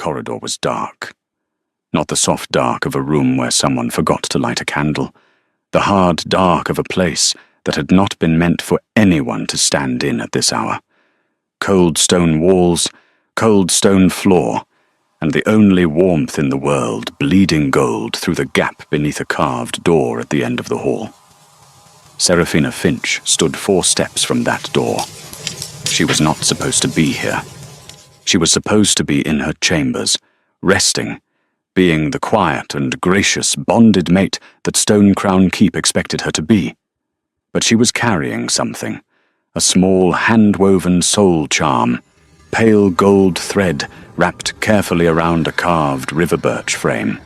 corridor was dark. Not the soft dark of a room where someone forgot to light a candle. The hard dark of a place that had not been meant for anyone to stand in at this hour. Cold stone walls, cold stone floor, and the only warmth in the world bleeding gold through the gap beneath a carved door at the end of the hall. Serafina Finch stood 4 steps from that door. She was not supposed to be here. She was supposed to be in her chambers, resting, being the quiet and gracious bonded mate that Stonecrown Keep expected her to be. But she was carrying something, a small hand-woven soul charm, pale gold thread wrapped carefully around a carved river birch frame,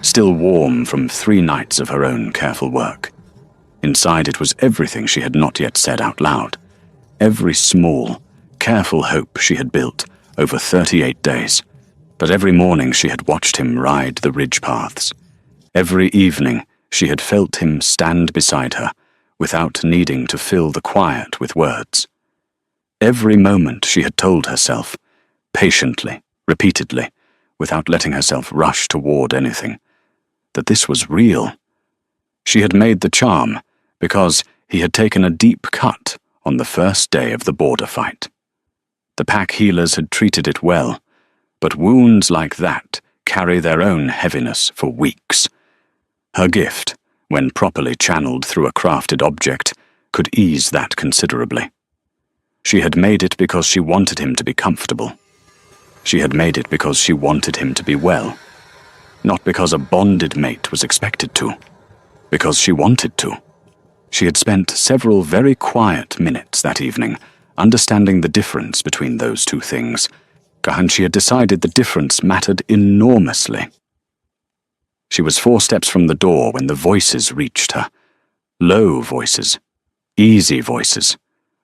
still warm from 3 nights of her own careful work. Inside it was everything she had not yet said out loud, every small, careful hope she had built over 38 days. But every morning she had watched him ride the ridge paths. Every evening she had felt him stand beside her, without needing to fill the quiet with words. Every moment she had told herself, patiently, repeatedly, without letting herself rush toward anything, that this was real. She had made the charm because he had taken a deep cut on the first day of the border fight. The pack healers had treated it well, but wounds like that carry their own heaviness for weeks. Her gift, when properly channeled through a crafted object, could ease that considerably. She had made it because she wanted him to be comfortable. She had made it because she wanted him to be well. Not because a bonded mate was expected to. Because she wanted to. She had spent several very quiet minutes that evening, understanding the difference between those 2 things, and she had decided the difference mattered enormously. She was 4 steps from the door when the voices reached her. Low voices, easy voices,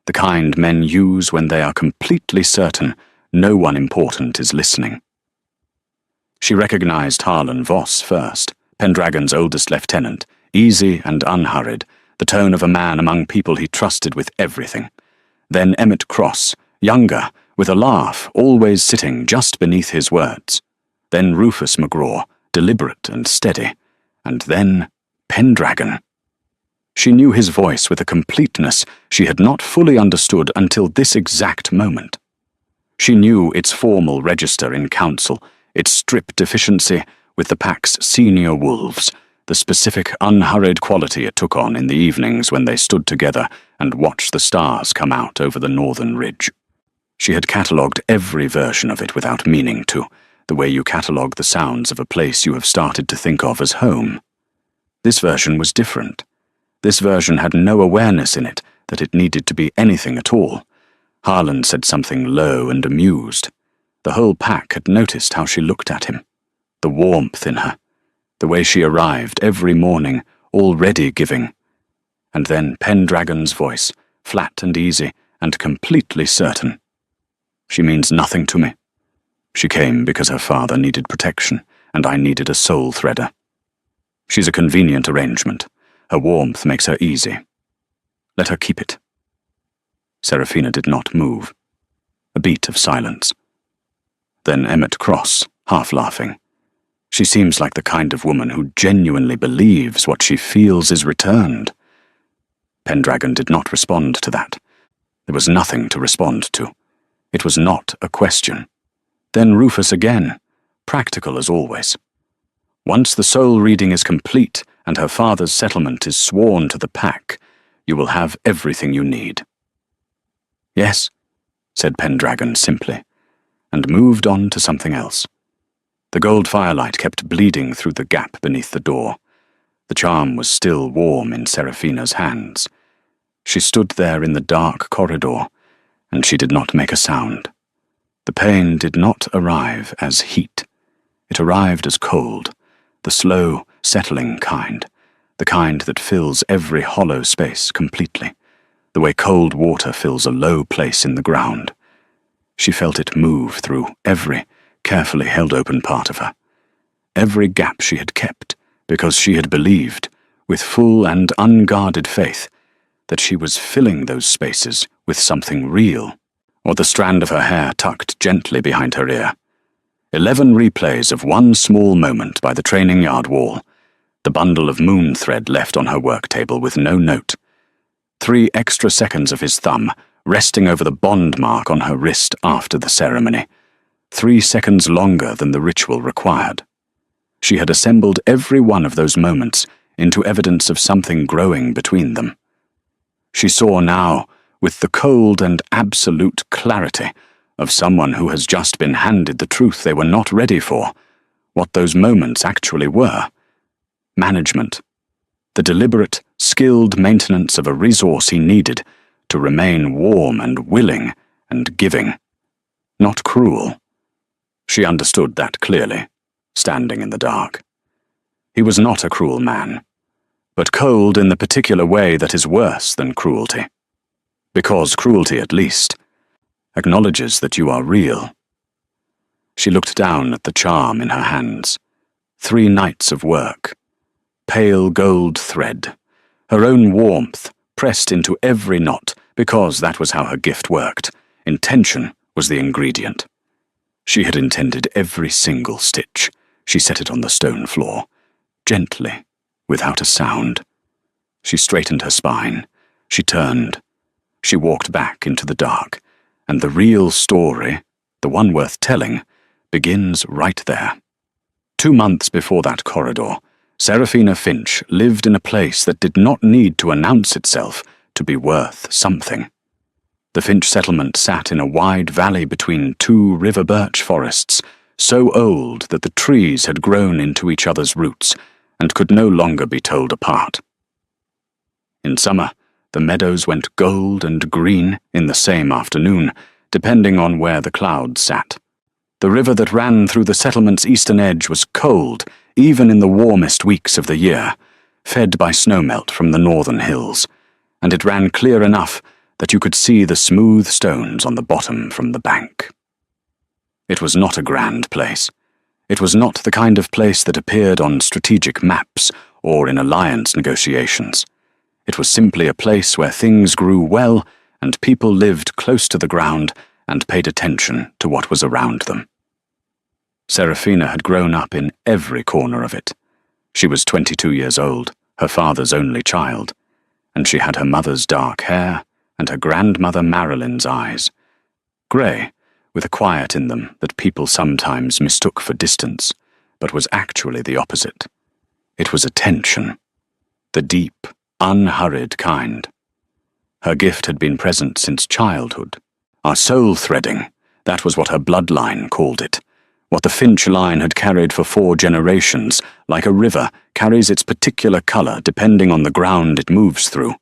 the kind men use when they are completely certain no one important is listening. She recognized Harlan Voss first, Pendragon's oldest lieutenant, easy and unhurried, the tone of a man among people he trusted with everything. Then Emmett Cross, younger, with a laugh, always sitting just beneath his words. Then Rufus McGraw, deliberate and steady. And then Pendragon. She knew his voice with a completeness she had not fully understood until this exact moment. She knew its formal register in council, its strip deficiency with the pack's senior wolves, the specific unhurried quality it took on in the evenings when they stood together and watched the stars come out over the northern ridge. She had catalogued every version of it without meaning to, the way you catalogue the sounds of a place you have started to think of as home. This version was different. This version had no awareness in it that it needed to be anything at all. Harlan said something low and amused. The whole pack had noticed how she looked at him, the warmth in her, the way she arrived every morning, already giving. And then Pendragon's voice, flat and easy and completely certain. She means nothing to me. She came because her father needed protection, and I needed a soul threader. She's a convenient arrangement. Her warmth makes her easy. Let her keep it. Serafina did not move. A beat of silence. Then Emmett Cross, half laughing. She seems like the kind of woman who genuinely believes what she feels is returned. Pendragon did not respond to that. There was nothing to respond to. It was not a question. Then Rufus again, practical as always. Once the soul reading is complete and her father's settlement is sworn to the pack, you will have everything you need. Yes, said Pendragon simply, and moved on to something else. The gold firelight kept bleeding through the gap beneath the door. The charm was still warm in Serafina's hands. She stood there in the dark corridor, and she did not make a sound. The pain did not arrive as heat. It arrived as cold, the slow, settling kind, the kind that fills every hollow space completely, the way cold water fills a low place in the ground. She felt it move through every carefully held open part of her, every gap she had kept, because she had believed, with full and unguarded faith, that she was filling those spaces with something real, or the strand of her hair tucked gently behind her ear. 11 replays of one small moment by the training yard wall, the bundle of moon thread left on her work table with no note, 3 extra seconds of his thumb resting over the bond mark on her wrist after the ceremony, 3 seconds longer than the ritual required. She had assembled every one of those moments into evidence of something growing between them. She saw now, with the cold and absolute clarity of someone who has just been handed the truth they were not ready for, what those moments actually were. Management. The deliberate, skilled maintenance of a resource he needed to remain warm and willing and giving. Not cruel. She understood that clearly, standing in the dark. He was not a cruel man, but cold in the particular way that is worse than cruelty. Because cruelty, at least, acknowledges that you are real. She looked down at the charm in her hands. 3 nights of work. Pale gold thread. Her own warmth pressed into every knot, because that was how her gift worked. Intention was the ingredient. She had intended every single stitch. She set it on the stone floor, gently, without a sound. She straightened her spine. She turned. She walked back into the dark, and the real story, the one worth telling, begins right there. 2 months before that corridor, Serafina Finch lived in a place that did not need to announce itself to be worth something. The Finch settlement sat in a wide valley between 2 river birch forests, so old that the trees had grown into each other's roots and could no longer be told apart. In summer, the meadows went gold and green in the same afternoon, depending on where the clouds sat. The river that ran through the settlement's eastern edge was cold, even in the warmest weeks of the year, fed by snowmelt from the northern hills, and it ran clear enough that you could see the smooth stones on the bottom from the bank. It was not a grand place. It was not the kind of place that appeared on strategic maps or in alliance negotiations. It was simply a place where things grew well and people lived close to the ground and paid attention to what was around them. Serafina had grown up in every corner of it. She was 22 years old, her father's only child, and she had her mother's dark hair and her grandmother Marilyn's eyes. Grey, with a quiet in them that people sometimes mistook for distance, but was actually the opposite. It was attention, the deep, unhurried kind. Her gift had been present since childhood. Our soul threading, that was what her bloodline called it. What the Finch line had carried for 4 generations, like a river, carries its particular colour depending on the ground it moves through.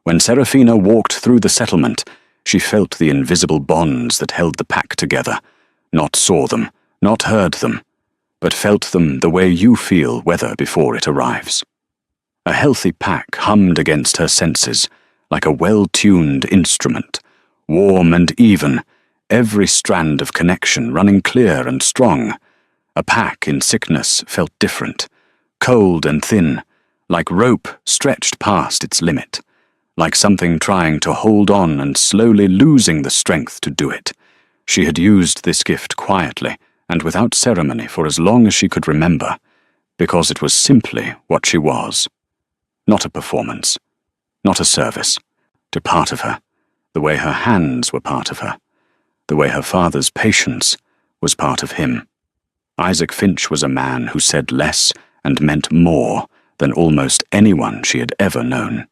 When Serafina walked through the settlement, she felt the invisible bonds that held the pack together, not saw them, not heard them, but felt them the way you feel weather before it arrives. A healthy pack hummed against her senses, like a well-tuned instrument, warm and even, every strand of connection running clear and strong. A pack in sickness felt different, cold and thin, like rope stretched past its limit, like something trying to hold on and slowly losing the strength to do it. She had used this gift quietly and without ceremony for as long as she could remember, because it was simply what she was. Not a performance, not a service, to part of her, the way her hands were part of her, the way her father's patience was part of him. Isaac Finch was a man who said less and meant more than almost anyone she had ever known.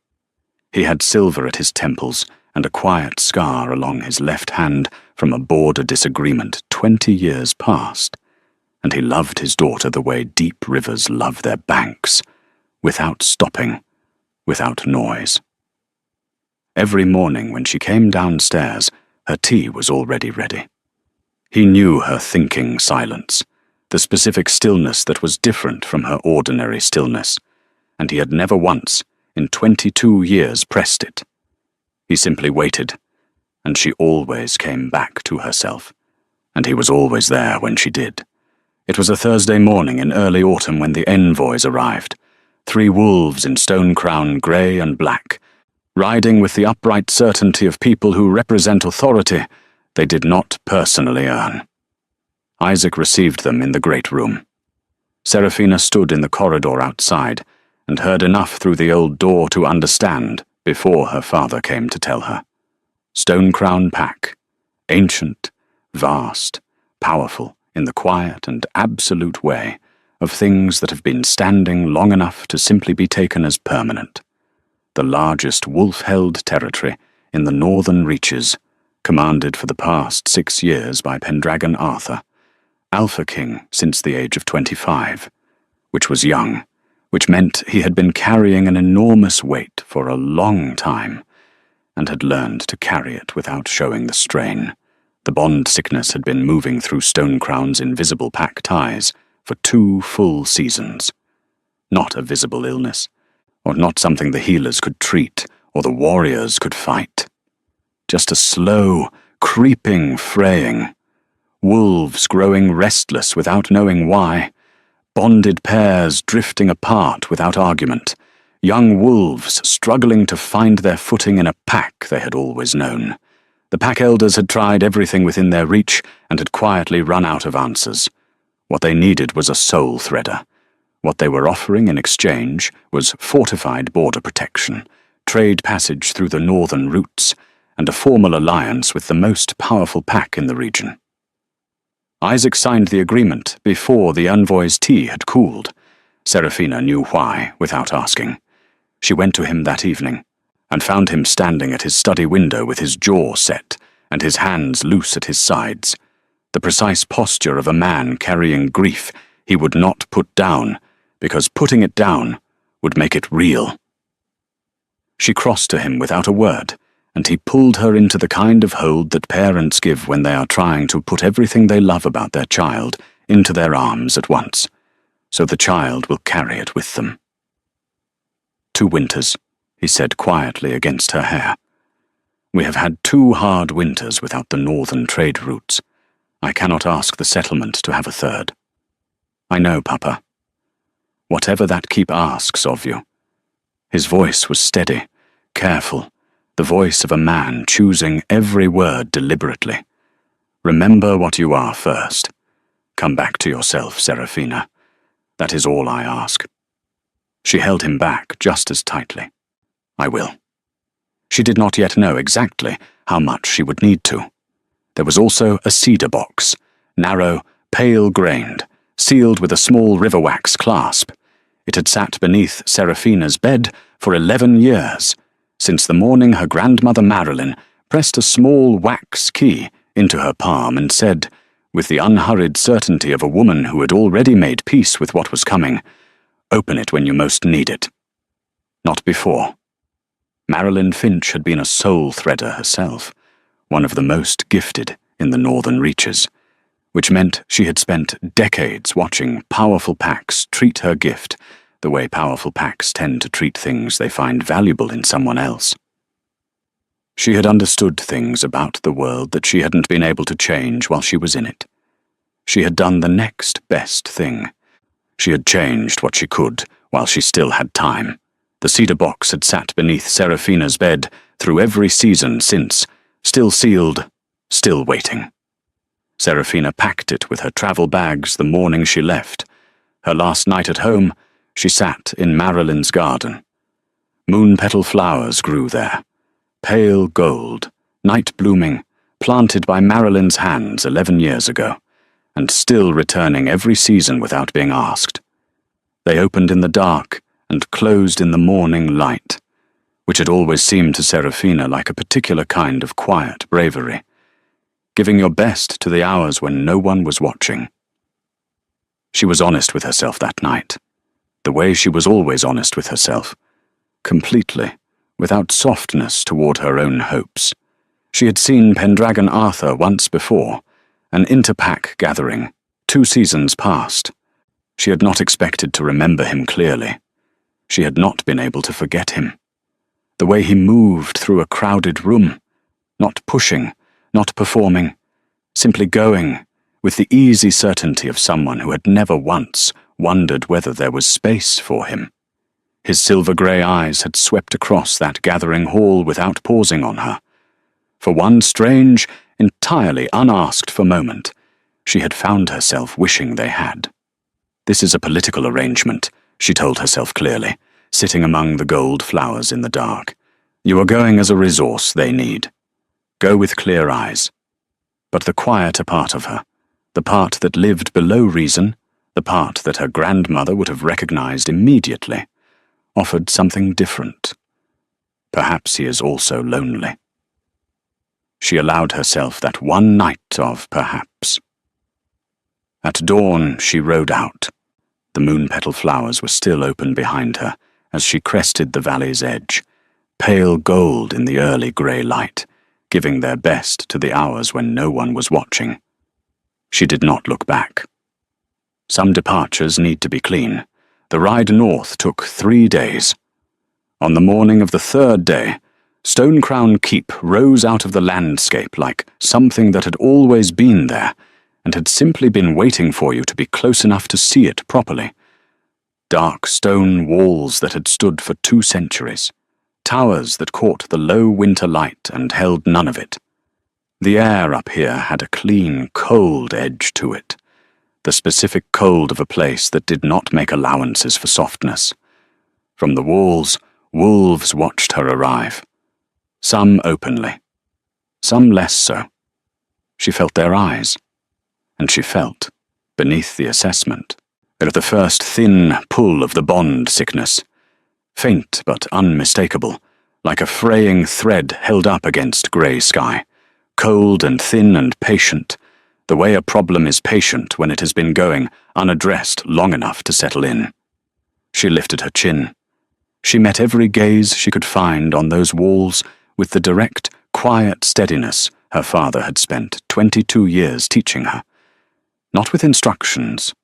He had silver at his temples and a quiet scar along his left hand from a border disagreement 20 years past, and he loved his daughter the way deep rivers love their banks, without stopping, without noise. Every morning when she came downstairs, her tea was already ready. He knew her thinking silence, the specific stillness that was different from her ordinary stillness, and he had never once, in 22 years, pressed it. He simply waited, and she always came back to herself, and he was always there when she did. It was a Thursday morning in early autumn when the envoys arrived, 3 wolves in stone-crown grey and black, riding with the upright certainty of people who represent authority they did not personally earn. Isaac received them in the great room. Seraphina stood in the corridor outside and heard enough through the old door to understand before her father came to tell her. Stonecrown Pack, ancient, vast, powerful in the quiet and absolute way of things that have been standing long enough to simply be taken as permanent. The largest wolf-held territory in the northern reaches, commanded for the past 6 years by Pendragon Arthur, Alpha King since the age of 25, which was young, which meant he had been carrying an enormous weight for a long time, and had learned to carry it without showing the strain. The bond sickness had been moving through Stonecrown's invisible pack ties for 2 full seasons. Not a visible illness, or not something the healers could treat or the warriors could fight. Just a slow, creeping fraying. Wolves growing restless without knowing why. Bonded pairs drifting apart without argument. Young wolves struggling to find their footing in a pack they had always known. The pack elders had tried everything within their reach and had quietly run out of answers. What they needed was a soul threader. What they were offering in exchange was fortified border protection, trade passage through the northern routes, and a formal alliance with the most powerful pack in the region. Isaac signed the agreement before the envoy's tea had cooled. Seraphina knew why, without asking. She went to him that evening, and found him standing at his study window with his jaw set and his hands loose at his sides, the precise posture of a man carrying grief he would not put down, because putting it down would make it real. She crossed to him without a word, and he pulled her into the kind of hold that parents give when they are trying to put everything they love about their child into their arms at once, so the child will carry it with them. 2 winters, he said quietly against her hair. We have had 2 hard winters without the northern trade routes. I cannot ask the settlement to have a 3rd. I know, Papa. Whatever that keep asks of you. His voice was steady, careful, the voice of a man choosing every word deliberately. Remember what you are first. Come back to yourself, Seraphina. That is all I ask. She held him back just as tightly. I will. She did not yet know exactly how much she would need to. There was also a cedar box, narrow, pale-grained, sealed with a small river wax clasp. It had sat beneath Seraphina's bed for 11 years, since the morning her grandmother Marilyn pressed a small wax key into her palm and said, with the unhurried certainty of a woman who had already made peace with what was coming, "Open it when you most need it." Not before. Marilyn Finch had been a soul threader herself, one of the most gifted in the northern reaches, which meant she had spent decades watching powerful packs treat her gift the way powerful packs tend to treat things they find valuable in someone else. She had understood things about the world that she hadn't been able to change while she was in it. She had done the next best thing. She had changed what she could while she still had time. The cedar box had sat beneath Seraphina's bed through every season since, still sealed, still waiting. Seraphina packed it with her travel bags the morning she left. Her last night at home, she sat in Marilyn's garden. Moon-petal flowers grew there, pale gold, night-blooming, planted by Marilyn's hands 11 years ago, and still returning every season without being asked. They opened in the dark and closed in the morning light, which had always seemed to Seraphina like a particular kind of quiet bravery, giving your best to the hours when no one was watching. She was honest with herself that night, the way she was always honest with herself, completely, without softness toward her own hopes. She had seen Pendragon Arthur once before, an interpack gathering, 2 seasons past. She had not expected to remember him clearly. She had not been able to forget him. The way he moved through a crowded room, not pushing, not performing, simply going, with the easy certainty of someone who had never once wondered whether there was space for him. His silver-grey eyes had swept across that gathering hall without pausing on her. For one strange, entirely unasked-for moment, She had found herself wishing they had. This is a political arrangement, she told herself clearly, sitting among the gold flowers in the dark. You are going as a resource they need. Go with clear eyes. But the quieter part of her, the part that lived below reason, the part that her grandmother would have recognized immediately, offered something different. Perhaps he is also lonely. She allowed herself that one night of perhaps. At dawn, she rode out. The moon-petal flowers were still open behind her as she crested the valley's edge, pale gold in the early grey light, giving their best to the hours when no one was watching. She did not look back. Some departures need to be clean. The ride north took 3 days. On the morning of the 3rd day, Stonecrown Keep rose out of the landscape like something that had always been there and had simply been waiting for you to be close enough to see it properly. Dark stone walls that had stood for 2 centuries, towers that caught the low winter light and held none of it. The air up here had a clean, cold edge to it, the specific cold of a place that did not make allowances for softness. From the walls, wolves watched her arrive. Some openly, some less so. She felt their eyes, and she felt, beneath the assessment, the first thin pull of the bond sickness, faint but unmistakable, like a fraying thread held up against grey sky, cold and thin and patient, the way a problem is patient when it has been going unaddressed long enough to settle in. She lifted her chin. She met every gaze she could find on those walls with the direct, quiet steadiness her father had spent 22 years teaching her. Not with instructions,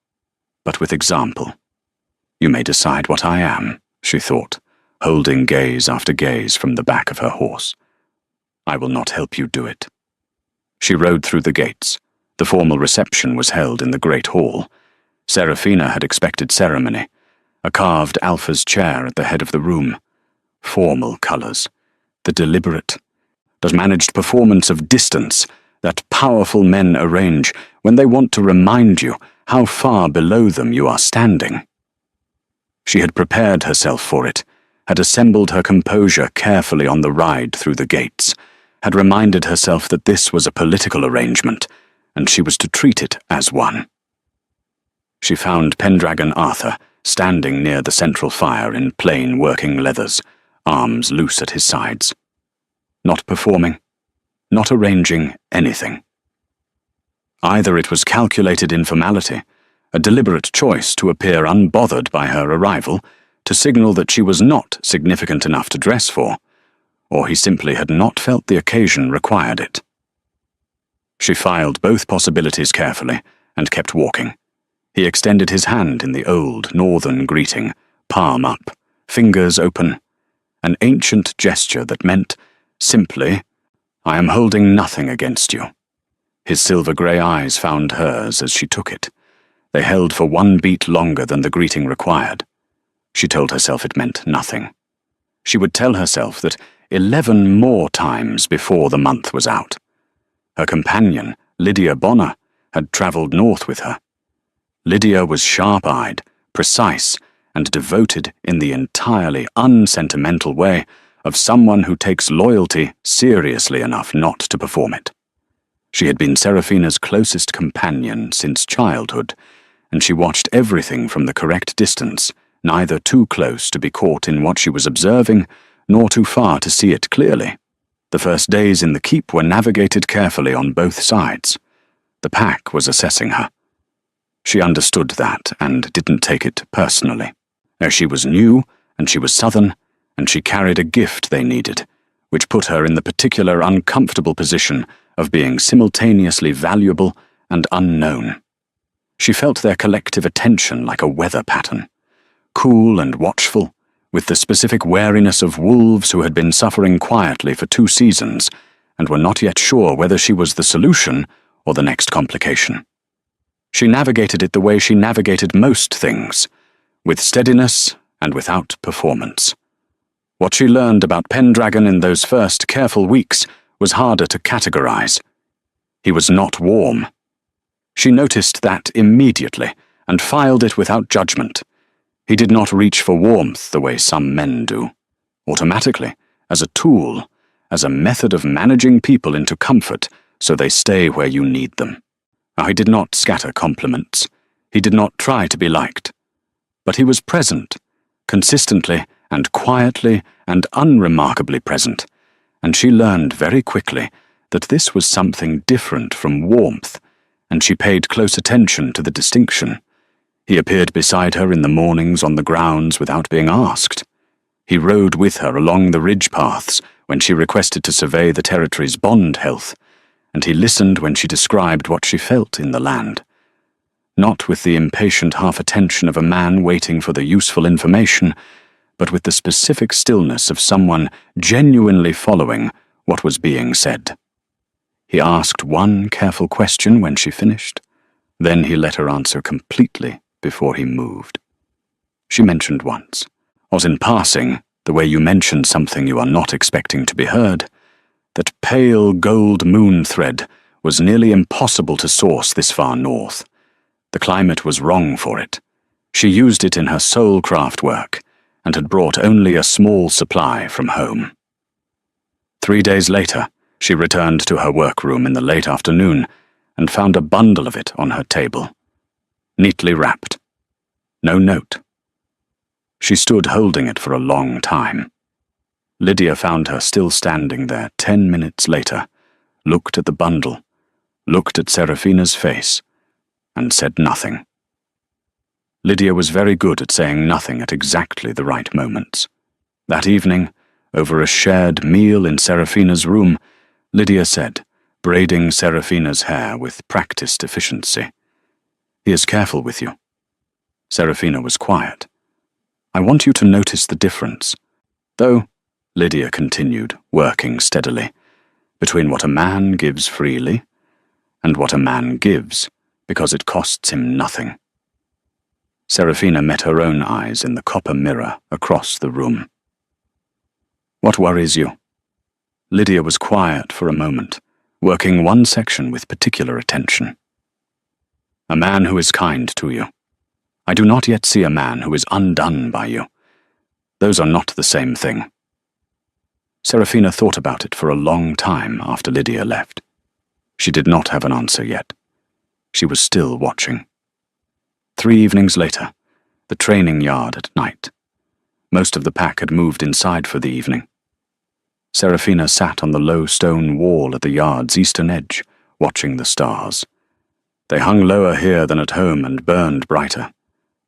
but with example. You may decide what I am, she thought, holding gaze after gaze from the back of her horse. I will not help you do it. She rode through the gates. The formal reception was held in the great hall. Seraphina had expected ceremony, a carved Alpha's chair at the head of the room. Formal colours, the deliberate, the managed performance of distance that powerful men arrange when they want to remind you how far below them you are standing. She had prepared herself for it, had assembled her composure carefully on the ride through the gates, had reminded herself that this was a political arrangement, and she was to treat it as one. She found Pendragon Arthur standing near the central fire in plain working leathers, arms loose at his sides. Not performing, not arranging anything. Either it was calculated informality, a deliberate choice to appear unbothered by her arrival, to signal that she was not significant enough to dress for, or he simply had not felt the occasion required it. She filed both possibilities carefully and kept walking. He extended his hand in the old northern greeting, palm up, fingers open, an ancient gesture that meant, simply, I am holding nothing against you. His silver-grey eyes found hers as she took it. They held for 1 beat longer than the greeting required. She told herself it meant nothing. She would tell herself that 11 more times before the month was out. Her companion, Lydia Bonner, had travelled north with her. Lydia was sharp-eyed, precise, and devoted in the entirely unsentimental way of someone who takes loyalty seriously enough not to perform it. She had been Seraphina's closest companion since childhood, and she watched everything from the correct distance, neither too close to be caught in what she was observing, nor too far to see it clearly. The first days in the keep were navigated carefully on both sides. The pack was assessing her. She understood that and didn't take it personally. She was new, and she was southern, and she carried a gift they needed, which put her in the particular uncomfortable position of being simultaneously valuable and unknown. She felt their collective attention like a weather pattern, cool and watchful, with the specific wariness of wolves who had been suffering quietly for 2 seasons and were not yet sure whether she was the solution or the next complication. She navigated it the way she navigated most things, with steadiness and without performance. What she learned about Pendragon in those first careful weeks was harder to categorize. He was not warm. She noticed that immediately and filed it without judgment. He did not reach for warmth the way some men do. Automatically, as a tool, as a method of managing people into comfort so they stay where you need them. He did not scatter compliments. He did not try to be liked. But he was present, consistently and quietly and unremarkably present, and she learned very quickly that this was something different from warmth, and she paid close attention to the distinction. He appeared beside her in the mornings on the grounds without being asked. He rode with her along the ridge paths when she requested to survey the territory's bond health, and he listened when she described what she felt in the land. Not with the impatient half-attention of a man waiting for the useful information, but with the specific stillness of someone genuinely following what was being said. He asked one careful question when she finished. Then he let her answer completely before he moved. She mentioned once, as in passing, the way you mention something you are not expecting to be heard, that pale gold moon thread was nearly impossible to source this far north. The climate was wrong for it. She used it in her soul craft work, and had brought only a small supply from home. 3 days later, she returned to her workroom in the late afternoon and found a bundle of it on her table, neatly wrapped. No note. She stood holding it for a long time. Lydia found her still standing there 10 minutes later, looked at the bundle, looked at Serafina's face, and said nothing. Lydia was very good at saying nothing at exactly the right moments. That evening, over a shared meal in Serafina's room, Lydia said, braiding Serafina's hair with practiced efficiency, "He is careful with you." Serafina was quiet. "I want you to notice the difference, though," Lydia continued, working steadily, "between what a man gives freely and what a man gives because it costs him nothing." Serafina met her own eyes in the copper mirror across the room. "What worries you?" Lydia was quiet for a moment, working one section with particular attention. "A man who is kind to you. I do not yet see a man who is undone by you. Those are not the same thing." Serafina thought about it for a long time after Lydia left. She did not have an answer yet. She was still watching. 3 evenings later, the training yard at night. Most of the pack had moved inside for the evening. Serafina sat on the low stone wall at the yard's eastern edge, watching the stars. They hung lower here than at home and burned brighter,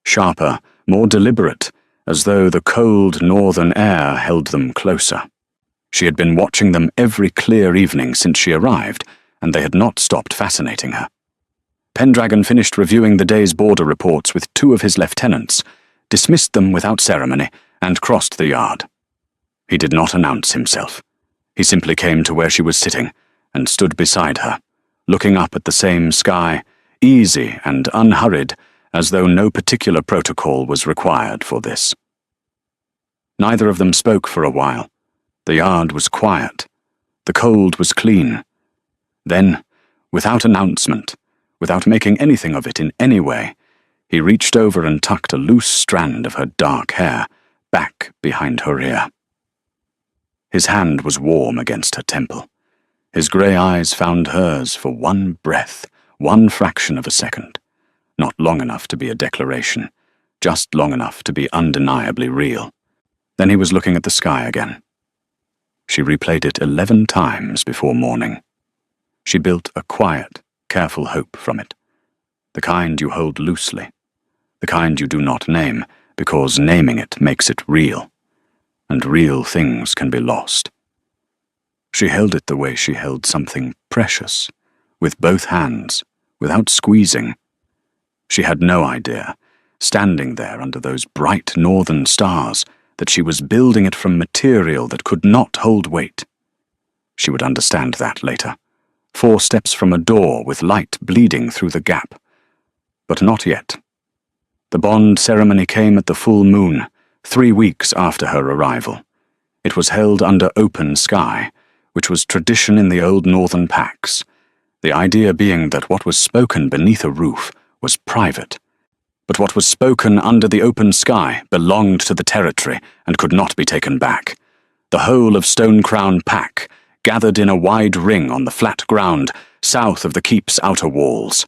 sharper, more deliberate, as though the cold northern air held them closer. She had been watching them every clear evening since she arrived, and they had not stopped fascinating her. Pendragon finished reviewing the day's border reports with 2 of his lieutenants, dismissed them without ceremony, and crossed the yard. He did not announce himself. He simply came to where she was sitting and stood beside her, looking up at the same sky, easy and unhurried, as though no particular protocol was required for this. Neither of them spoke for a while. The yard was quiet. The cold was clean. Then, without announcement, without making anything of it in any way, he reached over and tucked a loose strand of her dark hair back behind her ear. His hand was warm against her temple. His grey eyes found hers for one breath, one fraction of a second. Not long enough to be a declaration, just long enough to be undeniably real. Then he was looking at the sky again. She replayed it 11 times before morning. She built a quiet, careful hope from it, the kind you hold loosely, the kind you do not name, because naming it makes it real, and real things can be lost. She held it the way she held something precious, with both hands, without squeezing. She had no idea, standing there under those bright northern stars, that she was building it from material that could not hold weight. She would understand that later. 4 steps from a door with light bleeding through the gap. But not yet. The bond ceremony came at the full moon, 3 weeks after her arrival. It was held under open sky, which was tradition in the old northern packs. The idea being that what was spoken beneath a roof was private, but what was spoken under the open sky belonged to the territory and could not be taken back. The whole of Stonecrown Pack gathered in a wide ring on the flat ground south of the keep's outer walls.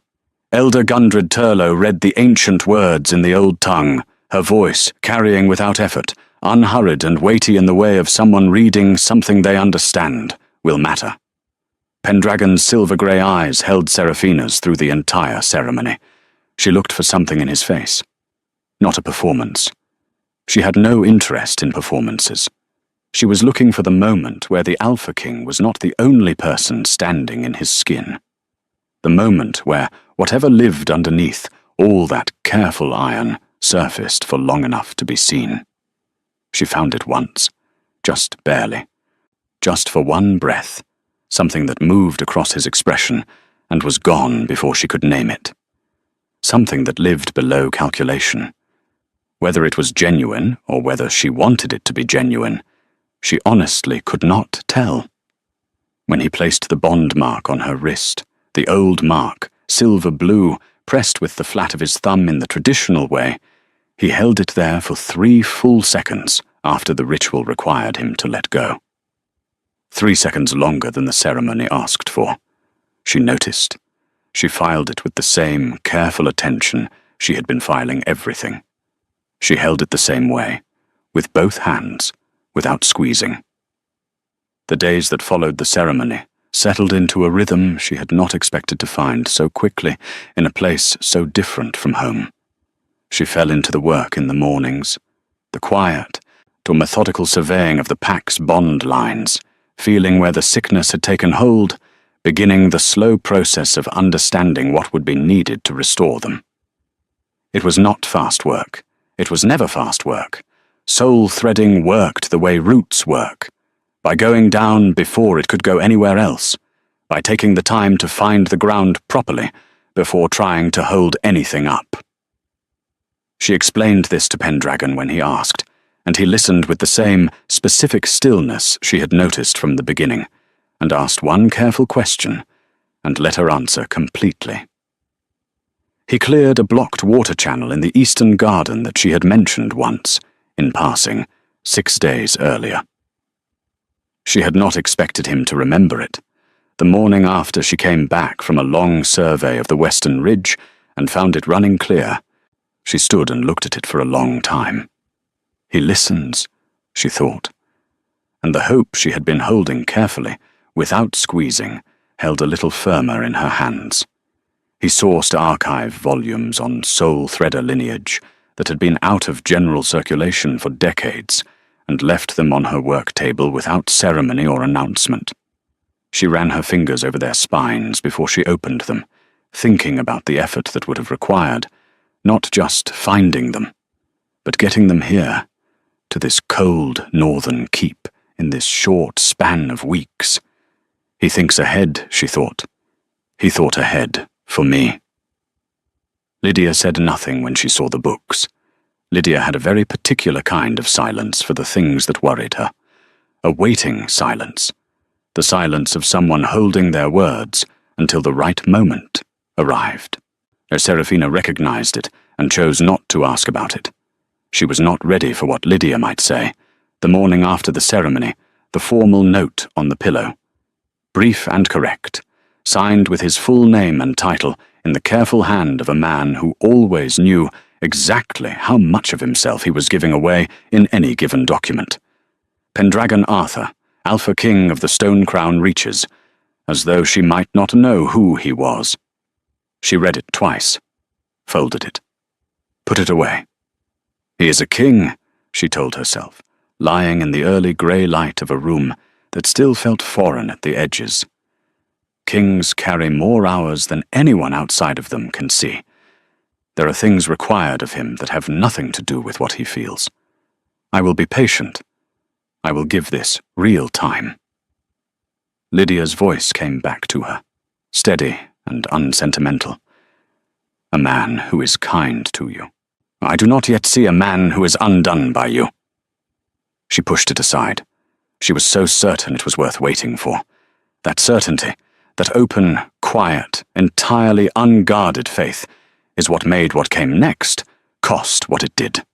Elder Gundred Turlough read the ancient words in the old tongue, her voice carrying without effort, unhurried and weighty in the way of someone reading something they understand will matter. Pendragon's silver-grey eyes held Seraphina's through the entire ceremony. She looked for something in his face. Not a performance. She had no interest in performances. She was looking for the moment where the Alpha King was not the only person standing in his skin. The moment where, whatever lived underneath, all that careful iron surfaced for long enough to be seen. She found it once, just barely. Just for one breath, something that moved across his expression and was gone before she could name it. Something that lived below calculation. Whether it was genuine or whether she wanted it to be genuine, she honestly could not tell. When he placed the bond mark on her wrist, the old mark, silver blue, pressed with the flat of his thumb in the traditional way, he held it there for 3 full seconds after the ritual required him to let go. 3 seconds longer than the ceremony asked for. She noticed. She filed it with the same careful attention she had been filing everything. She held it the same way, with both hands, without squeezing. The days that followed the ceremony settled into a rhythm she had not expected to find so quickly in a place so different from home. She fell into the work in the mornings, the quiet, to a methodical surveying of the pack's bond lines, feeling where the sickness had taken hold, beginning the slow process of understanding what would be needed to restore them. It was not fast work. It was never fast work. Soul threading worked the way roots work, by going down before it could go anywhere else, by taking the time to find the ground properly before trying to hold anything up. She explained this to Pendragon when he asked, and he listened with the same specific stillness she had noticed from the beginning, and asked one careful question, and let her answer completely. He cleared a blocked water channel in the eastern garden that she had mentioned once, in passing, 6 days earlier. She had not expected him to remember it. The morning after she came back from a long survey of the western ridge and found it running clear, she stood and looked at it for a long time. He listens, she thought, and the hope she had been holding carefully, without squeezing, held a little firmer in her hands. He sourced archive volumes on Soul Thredder lineage that had been out of general circulation for decades, and left them on her work table without ceremony or announcement. She ran her fingers over their spines before she opened them, thinking about the effort that would have required, not just finding them, but getting them here, to this cold northern keep, in this short span of weeks. He thinks ahead, she thought. He thought ahead, for me. Lydia said nothing when she saw the books. Lydia had a very particular kind of silence for the things that worried her. A waiting silence. The silence of someone holding their words until the right moment arrived. Seraphina recognized it and chose not to ask about it. She was not ready for what Lydia might say. The morning after the ceremony, the formal note on the pillow. Brief and correct, signed with his full name and title in the careful hand of a man who always knew exactly how much of himself he was giving away in any given document. Pendragon Arthur, Alpha King of the Stonecrown Reaches, as though she might not know who he was. She read it twice, folded it, put it away. He is a king, she told herself, lying in the early grey light of a room that still felt foreign at the edges. Kings carry more hours than anyone outside of them can see. There are things required of him that have nothing to do with what he feels. I will be patient. I will give this real time. Lydia's voice came back to her, steady and unsentimental. A man who is kind to you. I do not yet see a man who is undone by you. She pushed it aside. She was so certain it was worth waiting for. That certainty, that open, quiet, entirely unguarded faith is what made what came next cost what it did.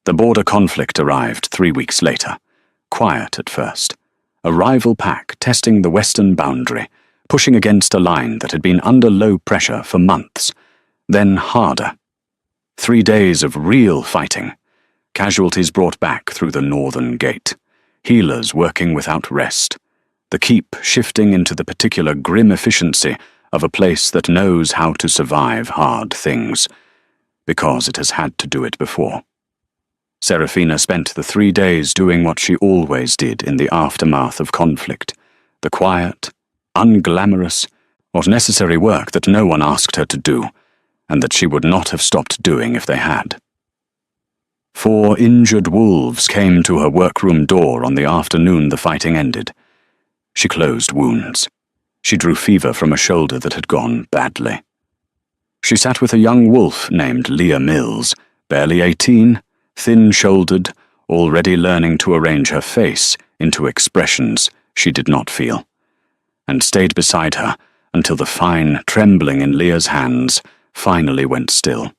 The border conflict arrived 3 weeks later, quiet at first, a rival pack testing the western boundary, pushing against a line that had been under low pressure for months, then harder. 3 days of real fighting, casualties brought back through the northern gate, healers working without rest, the keep shifting into the particular grim efficiency of a place that knows how to survive hard things, because it has had to do it before. Seraphina spent the 3 days doing what she always did in the aftermath of conflict, the quiet, unglamorous, or necessary work that no one asked her to do, and that she would not have stopped doing if they had. 4 injured wolves came to her workroom door on the afternoon the fighting ended. She closed wounds. She drew fever from a shoulder that had gone badly. She sat with a young wolf named Leah Mills, barely 18, thin-shouldered, already learning to arrange her face into expressions she did not feel, and stayed beside her until the fine trembling in Leah's hands finally went still.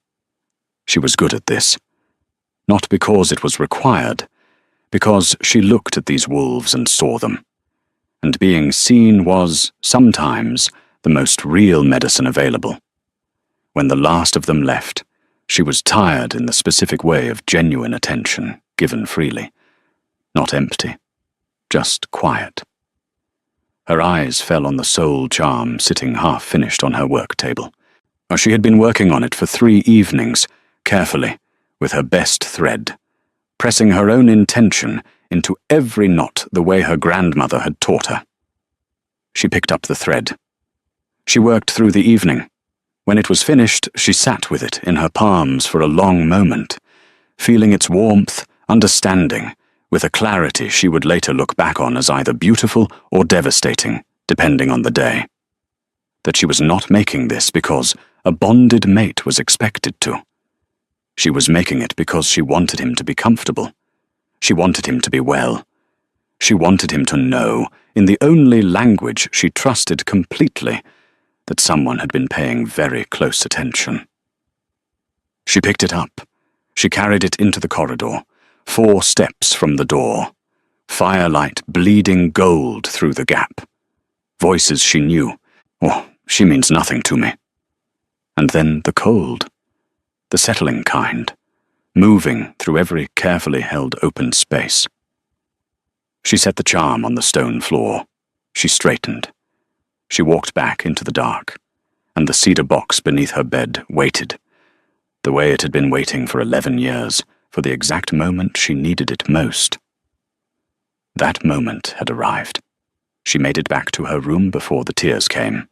She was good at this. Not because it was required, because she looked at these wolves and saw them. And being seen was, sometimes, the most real medicine available. When the last of them left, she was tired in the specific way of genuine attention, given freely. Not empty, just quiet. Her eyes fell on the soul charm sitting half-finished on her work table. She had been working on it for 3 evenings, carefully, with her best thread, pressing her own intention into every knot the way her grandmother had taught her. She picked up the thread. She worked through the evening. When it was finished, she sat with it in her palms for a long moment, feeling its warmth, understanding, with a clarity she would later look back on as either beautiful or devastating, depending on the day. That she was not making this because a bonded mate was expected to. She was making it because she wanted him to be comfortable. She wanted him to be well. She wanted him to know, in the only language she trusted completely, that someone had been paying very close attention. She picked it up. She carried it into the corridor, 4 steps from the door, firelight bleeding gold through the gap. Voices she knew. Oh, she means nothing to me. And then the cold, the settling kind, moving through every carefully held open space. She set the charm on the stone floor. She straightened. She walked back into the dark, and the cedar box beneath her bed waited, the way it had been waiting for 11 years, for the exact moment she needed it most. That moment had arrived. She made it back to her room before the tears came.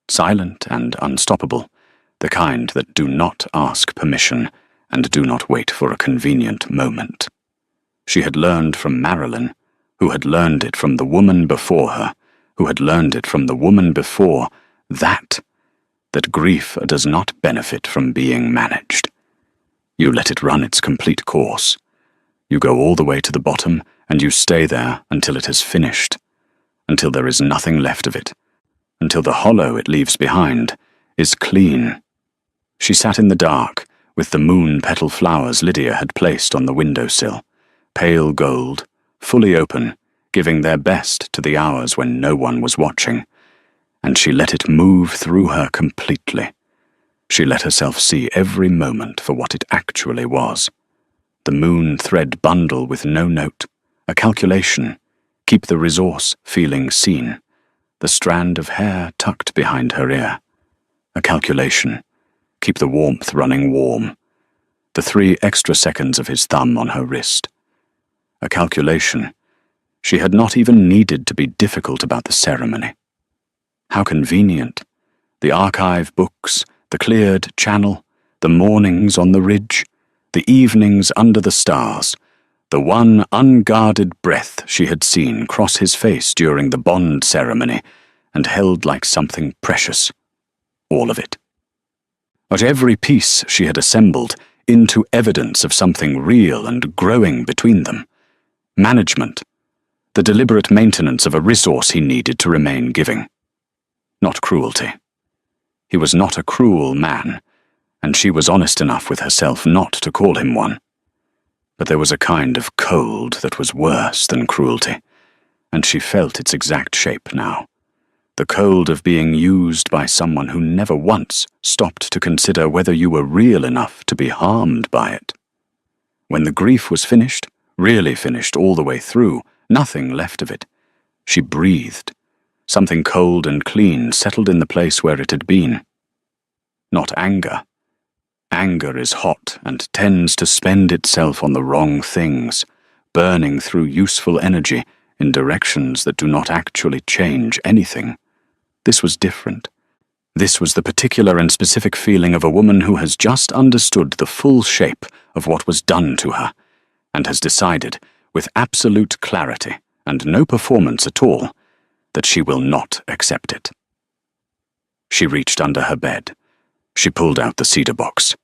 Silent and unstoppable, the kind that do not ask permission and do not wait for a convenient moment. She had learned from Marilyn, who had learned it from the woman before her, who had learned it from the woman before, that grief does not benefit from being managed. You let it run its complete course. You go all the way to the bottom, and you stay there until it has finished, until there is nothing left of it, until the hollow it leaves behind is clean. She sat in the dark, with the moon petal flowers Lydia had placed on the windowsill, pale gold, fully open, giving their best to the hours when no one was watching, and she let it move through her completely. She let herself see every moment for what it actually was. The moon thread bundle with no note, a calculation, keep the resource feeling seen, the strand of hair tucked behind her ear, a calculation, keep the warmth running warm, the 3 extra seconds of his thumb on her wrist, a calculation. She had not even needed to be difficult about the ceremony. How convenient. The archive books, the cleared channel, the mornings on the ridge, the evenings under the stars, the one unguarded breath she had seen cross his face during the bond ceremony and held like something precious. All of it. But every piece she had assembled into evidence of something real and growing between them. Management. The deliberate maintenance of a resource he needed to remain giving. not cruelty. He was not a cruel man, and she was honest enough with herself not to call him one. But there was a kind of cold that was worse than cruelty, and she felt its exact shape now. The cold of being used by someone who never once stopped to consider whether you were real enough to be harmed by it. When the grief was finished, really finished all the way through, nothing left of it, she breathed. Something cold and clean settled in the place where it had been. Not anger. Anger is hot and tends to spend itself on the wrong things, burning through useful energy in directions that do not actually change anything. This was different. This was the particular and specific feeling of a woman who has just understood the full shape of what was done to her, and has decided, with absolute clarity and no performance at all, that she will not accept it. She reached under her bed. She pulled out the cedar box.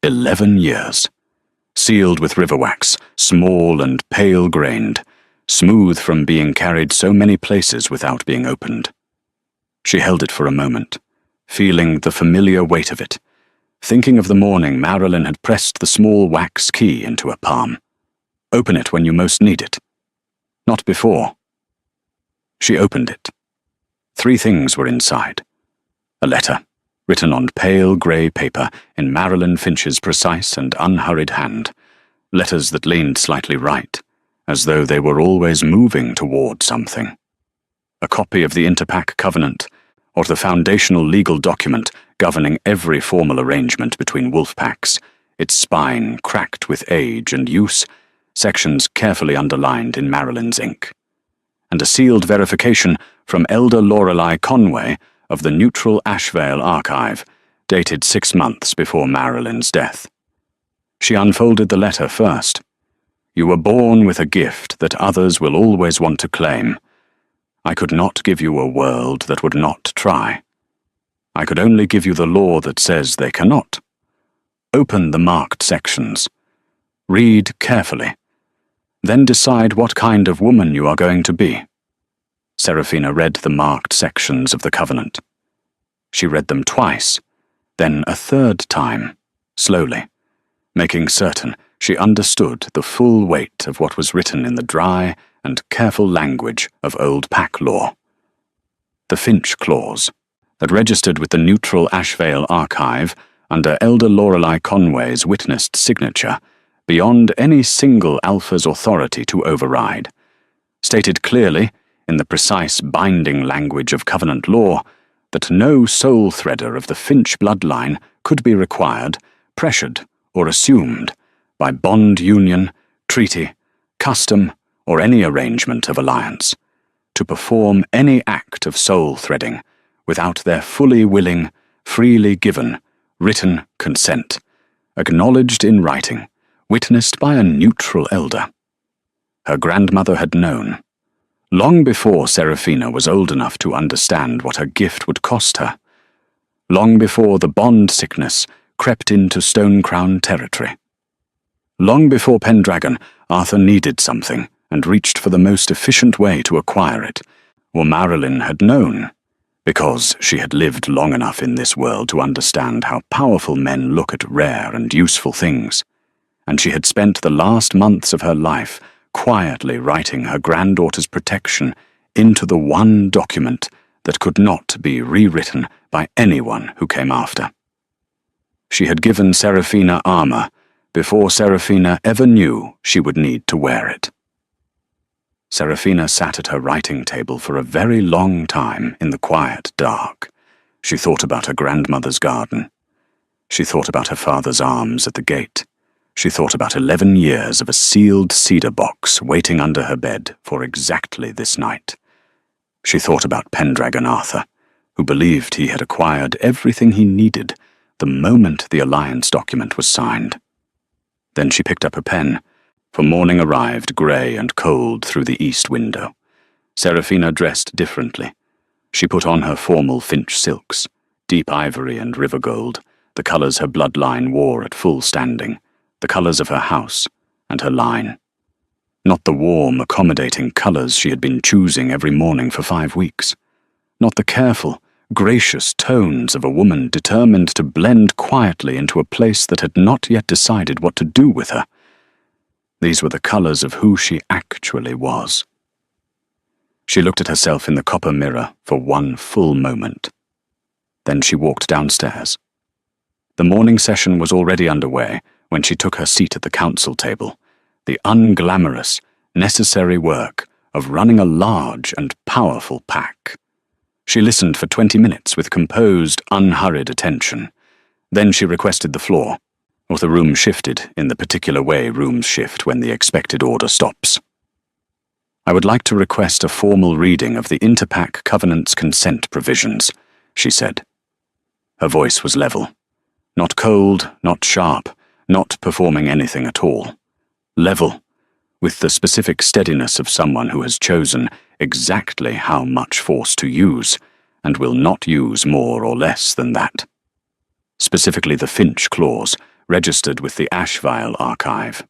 11 years. Sealed with river wax, small and pale-grained, smooth from being carried so many places without being opened. She held it for a moment, feeling the familiar weight of it, thinking of the morning Marilyn had pressed the small wax key into her palm. Open it when you most need it. Not before. She opened it. 3 things were inside. A letter, written on pale grey paper in Marilyn Finch's precise and unhurried hand, letters that leaned slightly right, as though they were always moving toward something. A copy of the Interpack Covenant, or the foundational legal document governing every formal arrangement between wolf packs, its spine cracked with age and use, sections carefully underlined in Marilyn's ink. And a sealed verification from Elder Lorelei Conway of the Neutral Ashvale Archive, dated 6 months before Marilyn's death. She unfolded the letter first. You were born with a gift that others will always want to claim. I could not give you a world that would not try. I could only give you the law that says they cannot. Open the marked sections. Read carefully. Then decide what kind of woman you are going to be. Seraphina read the marked sections of the covenant. She read them twice, then a third time, slowly, making certain she understood the full weight of what was written in the dry and careful language of old pack law. The Finch Clause, that registered with the Neutral Ashvale Archive under Elder Lorelei Conway's witnessed signature, beyond any single alpha's authority to override, stated clearly, in the precise binding language of covenant law, that no soul threader of the Finch bloodline could be required, pressured, or assumed by bond union, treaty, custom, or any arrangement of alliance, to perform any act of soul threading without their fully willing, freely given, written consent, acknowledged in writing, witnessed by a neutral elder. Her grandmother had known, long before Seraphina was old enough to understand what her gift would cost her, long before the bond sickness crept into Stonecrown territory. Long before Pendragon, Arthur needed something and reached for the most efficient way to acquire it, or Marilyn had known, because she had lived long enough in this world to understand how powerful men look at rare and useful things, and she had spent the last months of her life quietly writing her granddaughter's protection into the one document that could not be rewritten by anyone who came after. She had given Seraphina armor before Seraphina ever knew she would need to wear it. Seraphina sat at her writing table for a very long time in the quiet dark. She thought about her grandmother's garden. She thought about her father's arms at the gate. She thought about 11 years of a sealed cedar box waiting under her bed for exactly this night. She thought about Pendragon Arthur, who believed he had acquired everything he needed the moment the alliance document was signed. Then she picked up a pen, for morning arrived grey and cold through the east window. Seraphina dressed differently. She put on her formal Finch silks, deep ivory and river gold, the colours her bloodline wore at full standing, the colours of her house and her line. Not the warm, accommodating colours she had been choosing every morning for 5 weeks. Not the careful, gracious tones of a woman determined to blend quietly into a place that had not yet decided what to do with her. These were the colours of who she actually was. She looked at herself in the copper mirror for one full moment. Then she walked downstairs. The morning session was already underway when she took her seat at the council table, the unglamorous, necessary work of running a large and powerful pack. She listened for 20 minutes with composed, unhurried attention. Then she requested the floor, or the room shifted in the particular way rooms shift when the expected order stops. "I would like to request a formal reading of the Interpack Covenant's consent provisions," she said. Her voice was level. Not cold, not sharp, not performing anything at all. Level, with the specific steadiness of someone who has chosen exactly how much force to use, and will not use more or less than that. Specifically the Finch clause, registered with the Ashvile archive.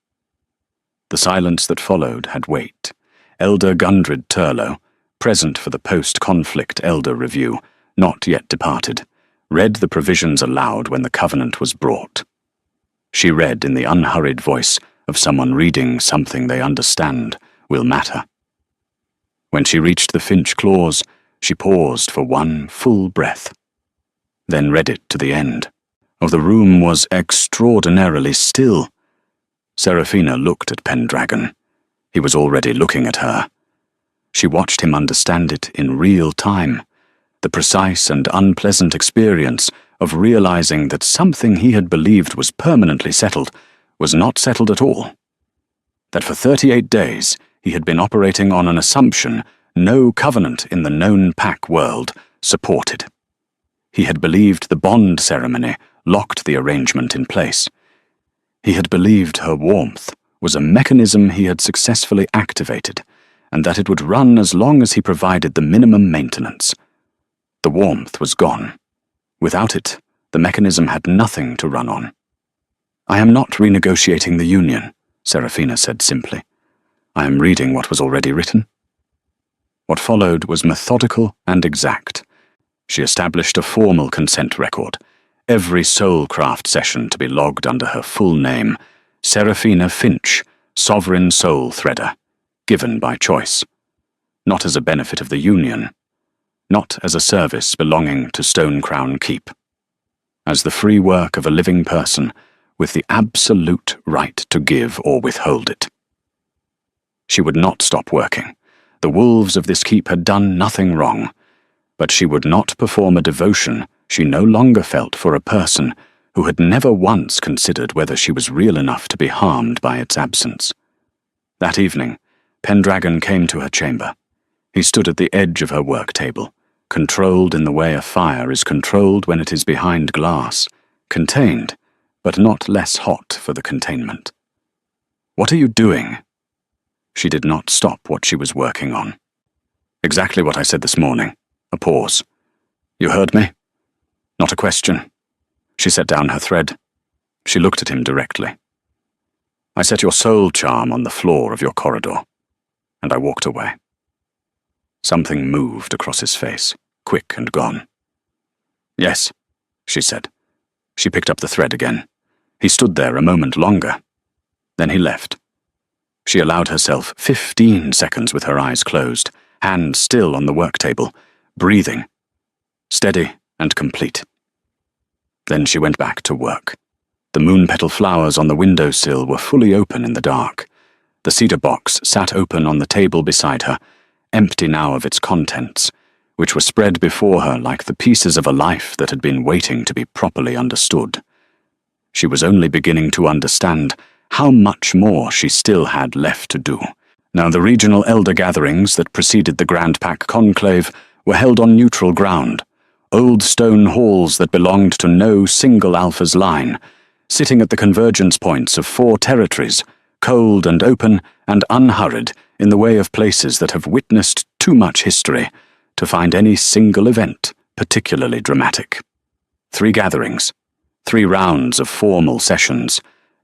The silence that followed had weight. Elder Gundred Turlough, present for the post-conflict Elder Review, not yet departed, read the provisions aloud when the covenant was brought. She read in the unhurried voice of someone reading something they understand will matter. When she reached the Finch clause, she paused for one full breath, then read it to the end. Oh, the room was extraordinarily still. Seraphina looked at Pendragon. He was already looking at her. She watched him understand it in real time, the precise and unpleasant experience of realizing that something he had believed was permanently settled was not settled at all. That for 38 days he had been operating on an assumption no covenant in the known pack world supported. He had believed the bond ceremony locked the arrangement in place. He had believed her warmth was a mechanism he had successfully activated, and that it would run as long as he provided the minimum maintenance. The warmth was gone. Without it, the mechanism had nothing to run on. "I am not renegotiating the union," Seraphina said simply. "I am reading what was already written." What followed was methodical and exact. She established a formal consent record, every Soulcraft session to be logged under her full name, Seraphina Finch, Sovereign Soul Threader, given by choice. Not as a benefit of the Union, not as a service belonging to Stonecrown Keep. As the free work of a living person with the absolute right to give or withhold it. She would not stop working. The wolves of this keep had done nothing wrong, but she would not perform a devotion she no longer felt for a person who had never once considered whether she was real enough to be harmed by its absence. That evening, Pendragon came to her chamber. He stood at the edge of her work table, controlled in the way a fire is controlled when it is behind glass, contained, but not less hot for the containment. "What are you doing?" She did not stop what she was working on. "Exactly what I said this morning." A pause. "You heard me?" "Not a question." She set down her thread. She looked at him directly. "I set your soul charm on the floor of your corridor, and I walked away." Something moved across his face, quick and gone. "Yes," she said. She picked up the thread again. He stood there a moment longer. Then he left. She allowed herself 15 seconds with her eyes closed, hands still on the work table, breathing, steady and complete. Then she went back to work. The moon-petal flowers on the windowsill were fully open in the dark. The cedar box sat open on the table beside her, empty now of its contents, which were spread before her like the pieces of a life that had been waiting to be properly understood. She was only beginning to understand how much more she still had left to do. Now the regional elder gatherings that preceded the Grand Pack Conclave were held on neutral ground, old stone halls that belonged to no single Alpha's line, sitting at the convergence points of 4 territories, cold and open and unhurried in the way of places that have witnessed too much history to find any single event particularly dramatic. 3 gatherings, 3 rounds of formal sessions,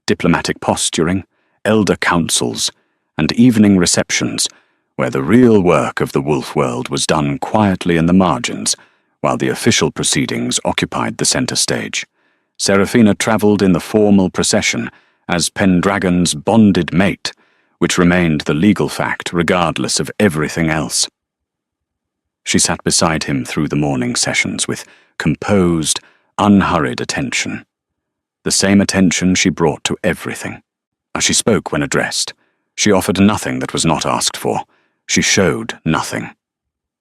diplomatic posturing, elder councils, and evening receptions, where the real work of the wolf world was done quietly in the margins, while the official proceedings occupied the center stage. Seraphina travelled in the formal procession as Pendragon's bonded mate, which remained the legal fact regardless of everything else. She sat beside him through the morning sessions with composed, unhurried attention. The same attention she brought to everything. As she spoke when addressed, she offered nothing that was not asked for. She showed nothing.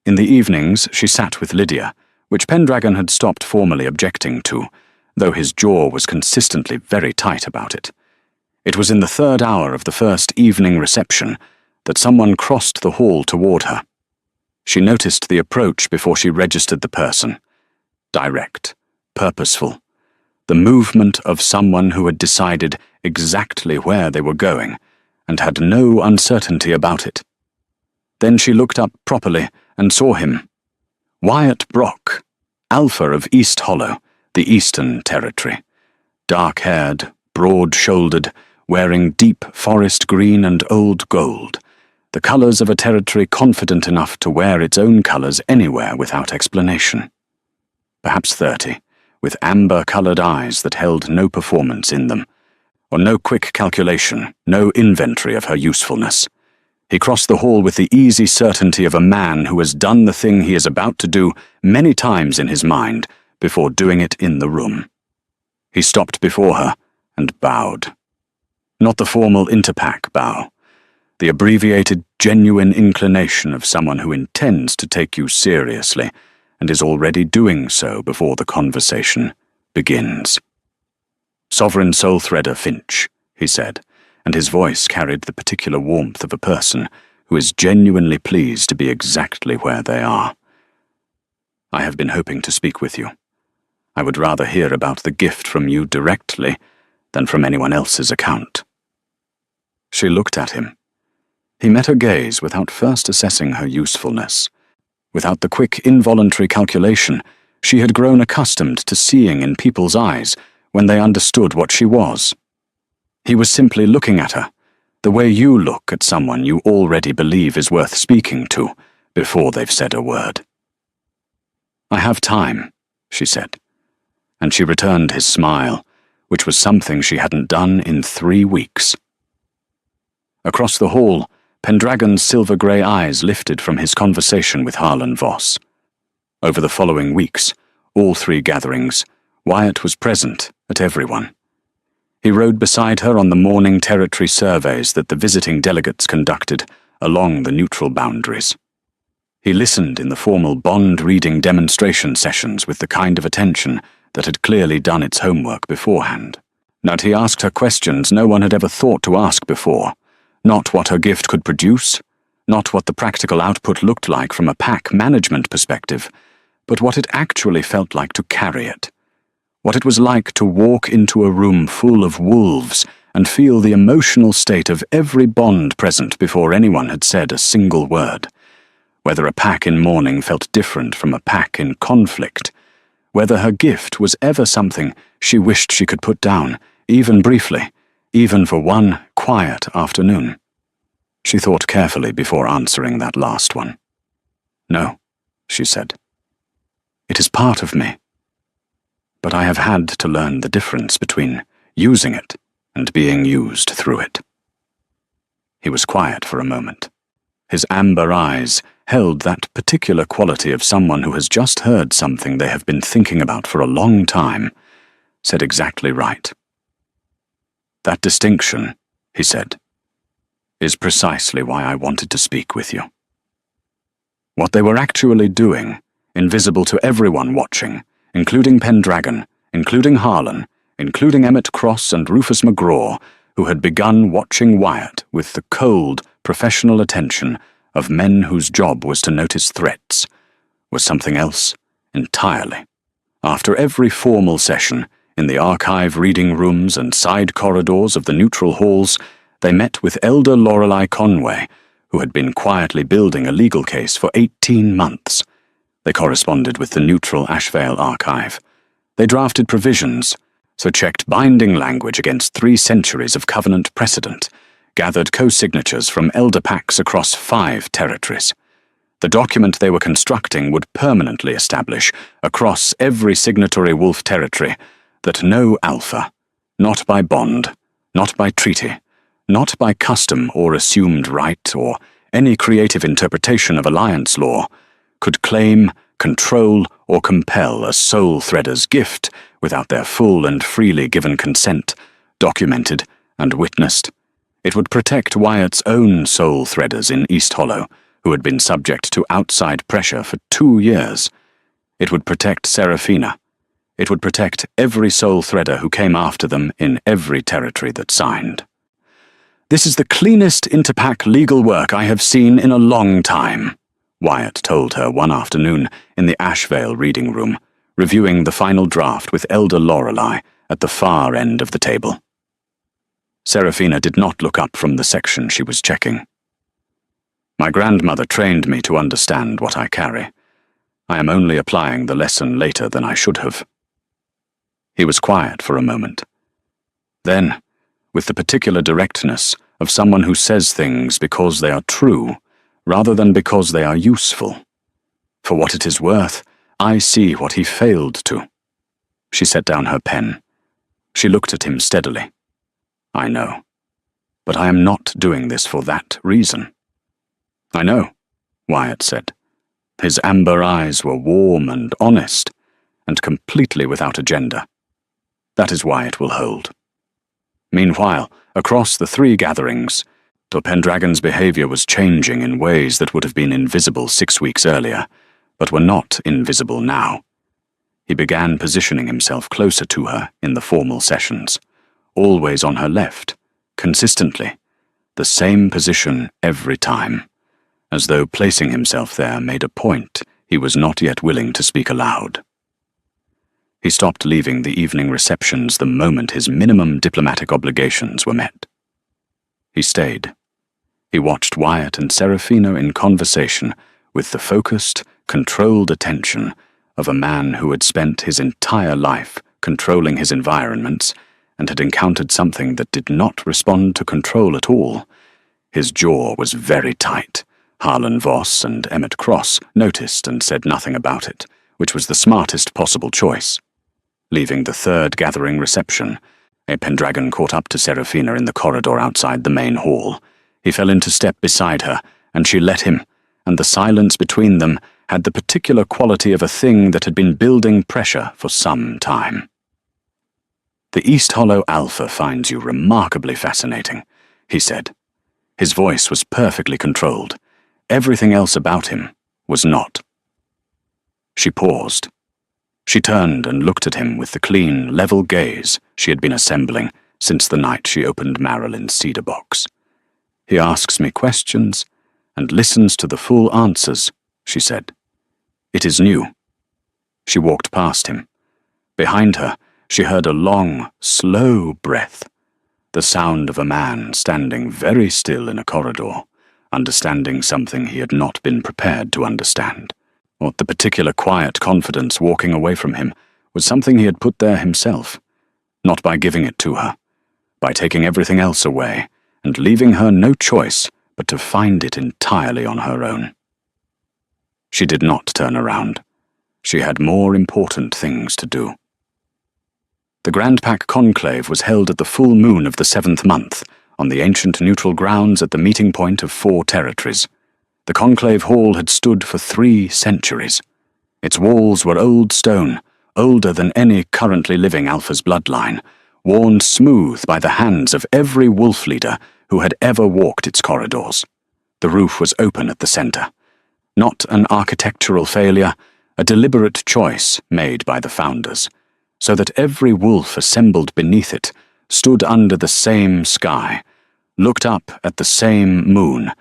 In the evenings, she sat with Lydia, which Pendragon had stopped formally objecting to, though his jaw was consistently very tight about it. It was in the third hour of the first evening reception that someone crossed the hall toward her. She noticed the approach before she registered the person. Direct, purposeful, the movement of someone who had decided exactly where they were going and had no uncertainty about it. Then she looked up properly and saw him. Wyatt Brock, Alpha of East Hollow, the Eastern Territory. Dark-haired, broad-shouldered, wearing deep forest green and old gold, the colours of a territory confident enough to wear its own colours anywhere without explanation. Perhaps 30, with amber-coloured eyes that held no performance in them, or no quick calculation, no inventory of her usefulness. He crossed the hall with the easy certainty of a man who has done the thing he is about to do many times in his mind before doing it in the room. He stopped before her and bowed. Not the formal interpack bow, the abbreviated, genuine inclination of someone who intends to take you seriously and is already doing so before the conversation begins. Sovereign Soul Thredder Finch, he said, and his voice carried the particular warmth of a person who is genuinely pleased to be exactly where they are. I have been hoping to speak with you. I would rather hear about the gift from you directly than from anyone else's account. She looked at him. He met her gaze without first assessing her usefulness. Without the quick, involuntary calculation, she had grown accustomed to seeing in people's eyes when they understood what she was. He was simply looking at her, the way you look at someone you already believe is worth speaking to before they've said a word. I have time, she said, and she returned his smile, which was something she hadn't done in 3 weeks. Across the hall, Pendragon's silver-grey eyes lifted from his conversation with Harlan Voss. Over the following weeks, all 3 gatherings, Wyatt was present at everyone. He rode beside her on the morning territory surveys that the visiting delegates conducted along the neutral boundaries. He listened in the formal bond-reading demonstration sessions with the kind of attention that had clearly done its homework beforehand. That he asked her questions no one had ever thought to ask before, not what her gift could produce, not what the practical output looked like from a pack management perspective, but what it actually felt like to carry it. What it was like to walk into a room full of wolves and feel the emotional state of every bond present before anyone had said a single word. Whether a pack in mourning felt different from a pack in conflict. Whether her gift was ever something she wished she could put down, even briefly, even for one quiet afternoon. She thought carefully before answering that last one. No, she said. It is part of me. But I have had to learn the difference between using it and being used through it. He was quiet for a moment. His amber eyes held that particular quality of someone who has just heard something they have been thinking about for a long time, said exactly right. That distinction, he said, is precisely why I wanted to speak with you. What they were actually doing, invisible to everyone watching, including Pendragon, including Harlan, including Emmett Cross and Rufus McGraw, who had begun watching Wyatt with the cold, professional attention of men whose job was to notice threats, was something else entirely. After every formal session, in the archive reading rooms and side corridors of the neutral halls, they met with Elder Lorelei Conway, who had been quietly building a legal case for 18 months. They corresponded with the neutral Ashvale archive. They drafted provisions, so checked binding language against 3 centuries of covenant precedent, gathered co-signatures from elder packs across 5 territories. The document they were constructing would permanently establish, across every signatory wolf territory, that no Alpha, not by bond, not by treaty, not by custom or assumed right or any creative interpretation of alliance law, could claim, control, or compel a soul thredder's gift without their full and freely given consent, documented and witnessed. It would protect Wyatt's own soul threaders in East Hollow, who had been subject to outside pressure for 2 years. It would protect Seraphina. It would protect every soul thredder who came after them in every territory that signed. "This is the cleanest Interpack legal work I have seen in a long time," Wyatt told her one afternoon in the Ashvale reading room, reviewing the final draft with Elder Lorelei at the far end of the table. Seraphina did not look up from the section she was checking. "My grandmother trained me to understand what I carry. I am only applying the lesson later than I should have." He was quiet for a moment. Then, with the particular directness of someone who says things because they are true, rather than because they are useful. "For what it is worth, I see what he failed to." She set down her pen. She looked at him steadily. "I know. But I am not doing this for that reason." "I know," Wyatt said. His amber eyes were warm and honest, and completely without agenda. "That is why it will hold." Meanwhile, across the 3 gatherings, Pendragon's behavior was changing in ways that would have been invisible 6 weeks earlier, but were not invisible now. He began positioning himself closer to her in the formal sessions, always on her left, consistently, the same position every time, as though placing himself there made a point he was not yet willing to speak aloud. He stopped leaving the evening receptions the moment his minimum diplomatic obligations were met. He stayed. He watched Wyatt and Seraphina in conversation with the focused, controlled attention of a man who had spent his entire life controlling his environments and had encountered something that did not respond to control at all. His jaw was very tight. Harlan Voss and Emmett Cross noticed and said nothing about it, which was the smartest possible choice. Leaving the 3rd gathering reception, a Pendragon caught up to Seraphina in the corridor outside the main hall. He fell into step beside her, and she let him, and the silence between them had the particular quality of a thing that had been building pressure for some time. "The East Hollow Alpha finds you remarkably fascinating," he said. His voice was perfectly controlled. Everything else about him was not. She paused. She turned and looked at him with the clean, level gaze she had been assembling since the night she opened Marilyn's cedar box. "He asks me questions and listens to the full answers," she said. "It is new." She walked past him. Behind her, she heard a long, slow breath, the sound of a man standing very still in a corridor, understanding something he had not been prepared to understand. Or the particular quiet confidence walking away from him was something he had put there himself, not by giving it to her, by taking everything else away and leaving her no choice but to find it entirely on her own. She did not turn around. She had more important things to do. The Grand Pack Conclave was held at the full moon of the 7th month, on the ancient neutral grounds at the meeting point of 4 territories. The Conclave Hall had stood for 3 centuries. Its walls were old stone, older than any currently living Alpha's bloodline, worn smooth by the hands of every wolf leader who had ever walked its corridors. The roof was open at the center. Not an architectural failure, a deliberate choice made by the founders, so that every wolf assembled beneath it stood under the same sky, looked up at the same moon,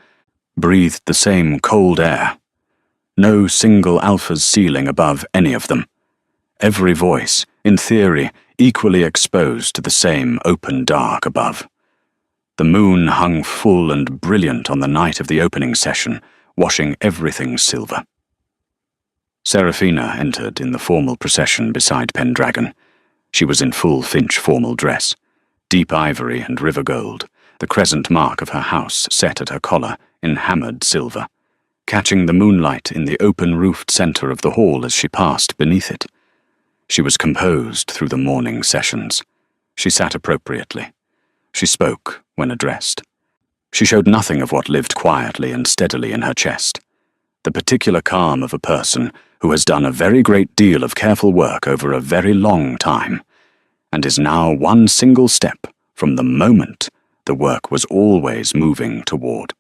breathed the same cold air. No single Alpha's ceiling above any of them. Every voice, in theory, equally exposed to the same open dark above. The moon hung full and brilliant on the night of the opening session, washing everything silver. Seraphina entered in the formal procession beside Pendragon. She was in full Finch formal dress, deep ivory and river gold, the crescent mark of her house set at her collar in hammered silver. catching the moonlight in the open-roofed center of the hall as she passed beneath it. She was composed through the morning sessions. She sat appropriately. She spoke when addressed. She showed nothing of what lived quietly and steadily in her chest, the particular calm of a person who has done a very great deal of careful work over a very long time, and is now one single step from the moment the work was always moving toward.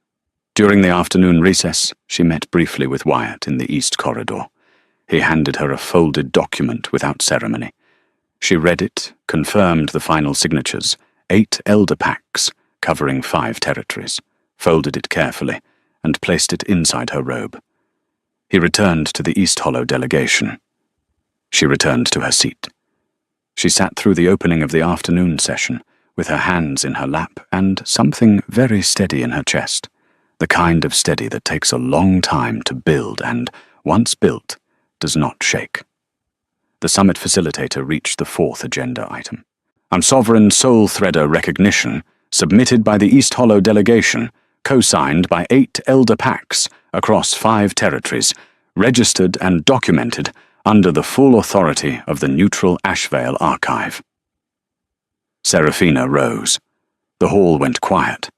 During the afternoon recess, she met briefly with Wyatt in the east corridor. He handed her a folded document without ceremony. She read it, confirmed the final signatures, 8 elder pacts covering 5 territories, folded it carefully, and placed it inside her robe. He returned to the East Hollow delegation. She returned to her seat. She sat through the opening of the afternoon session, with her hands in her lap and something very steady in her chest, the kind of steady that takes a long time to build and, once built, does not shake. The summit facilitator reached the 4th agenda item. On Sovereign Soul Threader recognition, submitted by the East Hollow delegation, co-signed by 8 elder pacts across 5 territories, registered and documented under the full authority of the neutral Ashvale Archive. Seraphina rose. The hall went quiet.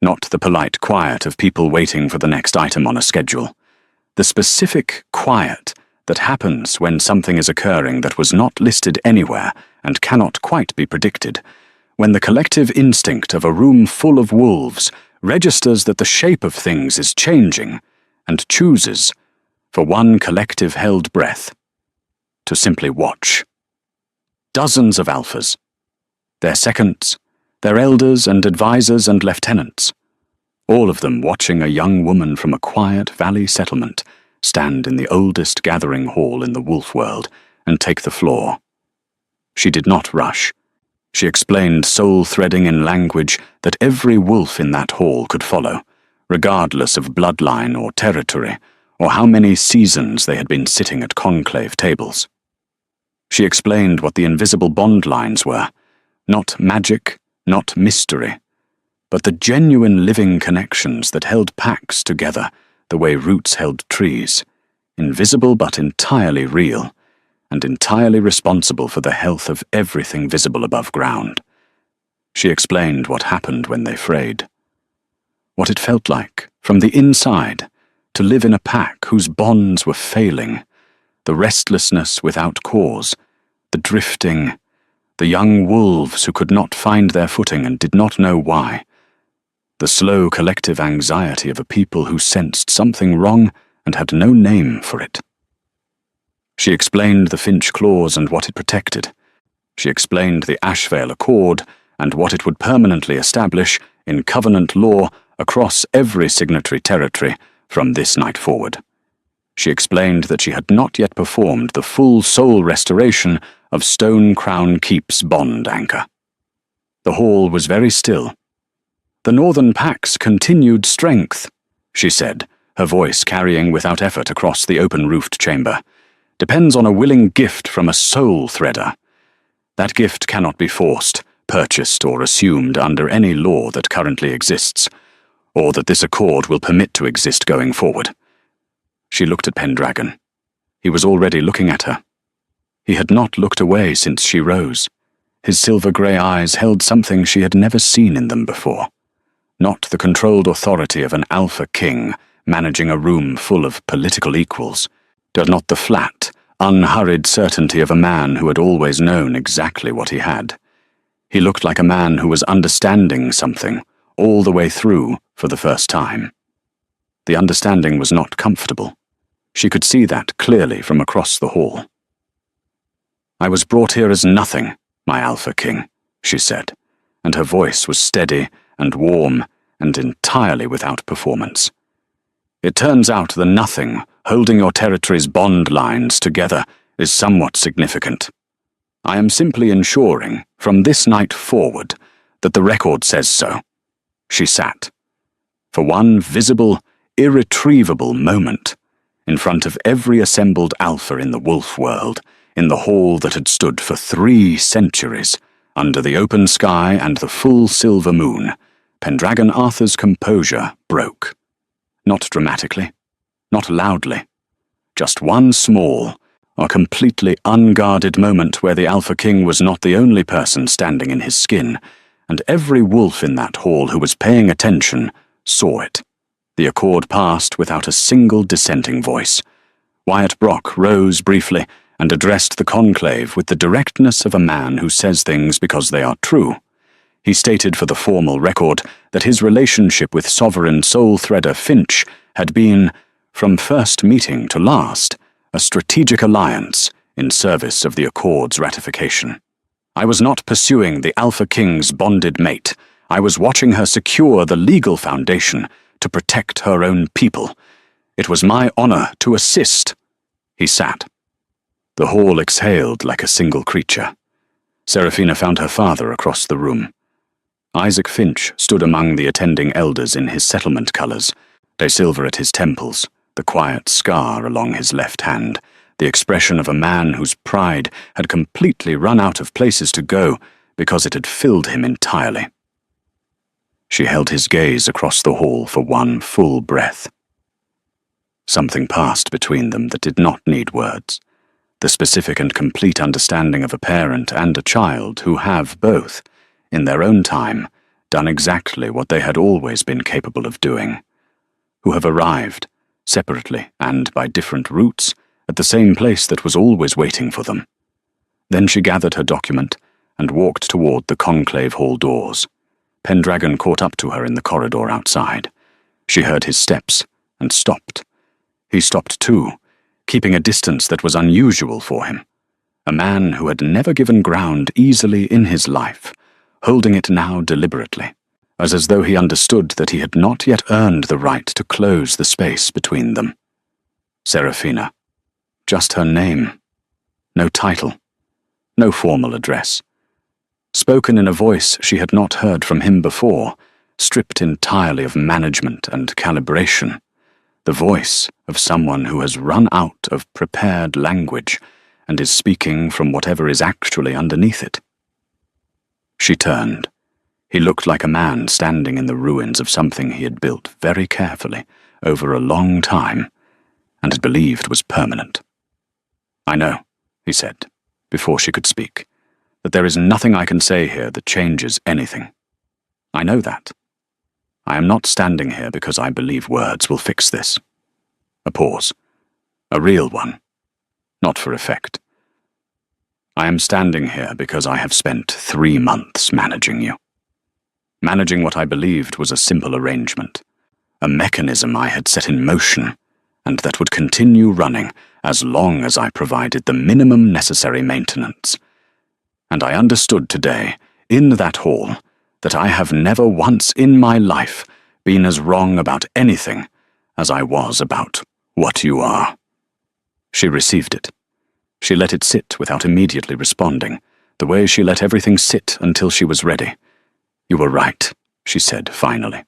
Not the polite quiet of people waiting for the next item on a schedule. The specific quiet that happens when something is occurring that was not listed anywhere and cannot quite be predicted, when the collective instinct of a room full of wolves registers that the shape of things is changing and chooses, for one collective held breath, to simply watch. Dozens of alphas, their seconds, their elders and advisors and lieutenants, all of them watching a young woman from a quiet valley settlement stand in the oldest gathering hall in the wolf world and take the floor. She did not rush. She explained soul-threading in language that every wolf in that hall could follow, regardless of bloodline or territory, or how many seasons they had been sitting at conclave tables. She explained what the invisible bond lines were, not magic, not mystery, but the genuine living connections that held packs together the way roots held trees, invisible but entirely real, and entirely responsible for the health of everything visible above ground. She explained what happened when they frayed. What it felt like, from the inside, to live in a pack whose bonds were failing, the restlessness without cause, the drifting, the young wolves who could not find their footing and did not know why, the slow collective anxiety of a people who sensed something wrong and had no name for it. She explained the Finch Clause and what it protected. She explained the Ashvale Accord and what it would permanently establish in covenant law across every signatory territory from this night forward. She explained that she had not yet performed the full soul restoration of Stone Crown Keep's bond anchor. The hall was very still. The Northern Pack's continued strength, she said, her voice carrying without effort across the open-roofed chamber, depends on a willing gift from a soul threader. That gift cannot be forced, purchased, or assumed under any law that currently exists, or that this accord will permit to exist going forward. She looked at Pendragon. He was already looking at her. He had not looked away since she rose. His silver-grey eyes held something she had never seen in them before. Not the controlled authority of an alpha king managing a room full of political equals, not the flat, unhurried certainty of a man who had always known exactly what he had. He looked like a man who was understanding something all the way through for the first time. The understanding was not comfortable. She could see that clearly from across the hall. "I was brought here as nothing, my Alpha King," she said, and her voice was steady and warm and entirely without performance. "It turns out the nothing holding your territory's bond lines together is somewhat significant. I am simply ensuring, from this night forward, that the record says so." She sat. For one visible, irretrievable moment, in front of every assembled alpha in the wolf world, in the hall that had stood for 3 centuries, under the open sky and the full silver moon, Pendragon Arthur's composure broke. Not dramatically, Not loudly. Just one small, or completely unguarded moment where the Alpha King was not the only person standing in his skin, and every wolf in that hall who was paying attention saw it. The accord passed without a single dissenting voice. Wyatt Brock rose briefly and addressed the conclave with the directness of a man who says things because they are true. He stated for the formal record that his relationship with Sovereign Soul Thredder Finch had been, from first meeting to last, a strategic alliance in service of the Accord's ratification. I was not pursuing the Alpha King's bonded mate. I was watching her secure the legal foundation to protect her own people. It was my honor to assist. He sat. The hall exhaled like a single creature. Seraphina found her father across the room. Isaac Finch stood among the attending elders in his settlement colors, de silver at his temples, the quiet scar along his left hand, the expression of a man whose pride had completely run out of places to go because it had filled him entirely. She held his gaze across the hall for one full breath. Something passed between them that did not need words. The specific and complete understanding of a parent and a child who have both, in their own time, done exactly what they had always been capable of doing, who have arrived, separately and by different routes, at the same place that was always waiting for them. Then she gathered her document and walked toward the conclave hall doors. Pendragon caught up to her in the corridor outside. She heard his steps and stopped. He stopped too, keeping a distance that was unusual for him. A man who had never given ground easily in his life, holding it now deliberately, as though he understood that he had not yet earned the right to close the space between them. Seraphina. Just her name. No title. No formal address. Spoken in a voice she had not heard from him before, stripped entirely of management and calibration. The voice of someone who has run out of prepared language and is speaking from whatever is actually underneath it. She turned. He looked like a man standing in the ruins of something he had built very carefully over a long time and had believed was permanent. "I know," he said, before she could speak, "that there is nothing I can say here that changes anything. I know that. I am not standing here because I believe words will fix this." A pause. A real one. Not for effect. "I am standing here because I have spent 3 months managing you. Managing what I believed was a simple arrangement, a mechanism I had set in motion, and that would continue running as long as I provided the minimum necessary maintenance. And I understood today, in that hall, that I have never once in my life been as wrong about anything as I was about what you are." She received it. She let it sit without immediately responding, the way she let everything sit until she was ready. "You were right," she said finally.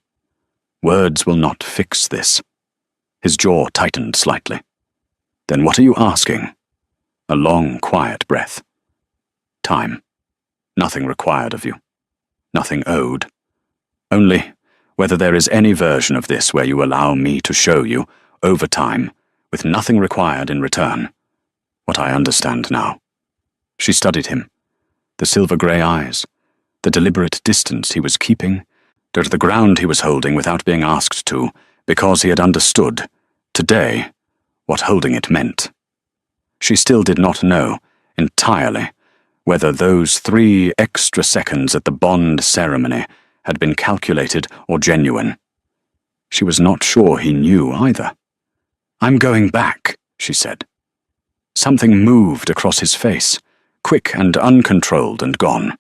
"Words will not fix this." His jaw tightened slightly. "Then what are you asking?" A long, quiet breath. "Time. Nothing required of you. Nothing owed. Only whether there is any version of this where you allow me to show you, over time, with nothing required in return, what I understand now." She studied him. The silver-grey eyes, the deliberate distance he was keeping, the ground he was holding without being asked to, because he had understood, today, what holding it meant. She still did not know, entirely, whether those 3 extra seconds at the bond ceremony had been calculated or genuine. She was not sure he knew either. "I'm going back," she said. Something moved across his face, quick and uncontrolled and gone.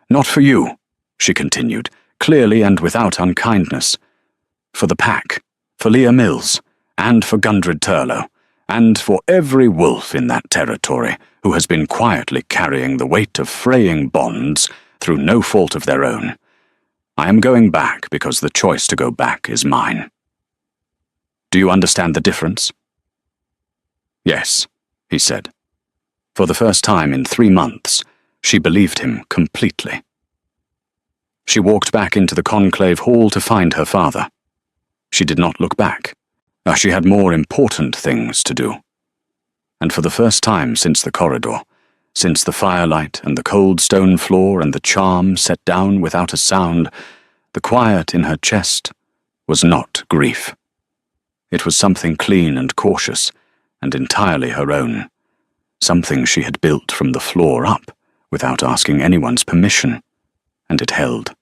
"Not for you," she continued, clearly and without unkindness. "For the pack, for Leah Mills, and for Gundred Turlough, and for every wolf in that territory who has been quietly carrying the weight of fraying bonds through no fault of their own. I am going back because the choice to go back is mine. Do you understand the difference?" "Yes," he said. For the first time in 3 months, she believed him completely. She walked back into the conclave hall to find her father. She did not look back. She had more important things to do. And for the first time since the corridor, since the firelight and the cold stone floor and the charm set down without a sound, the quiet in her chest was not grief. It was something clean and cautious, and entirely her own, something she had built from the floor up, without asking anyone's permission, and it held.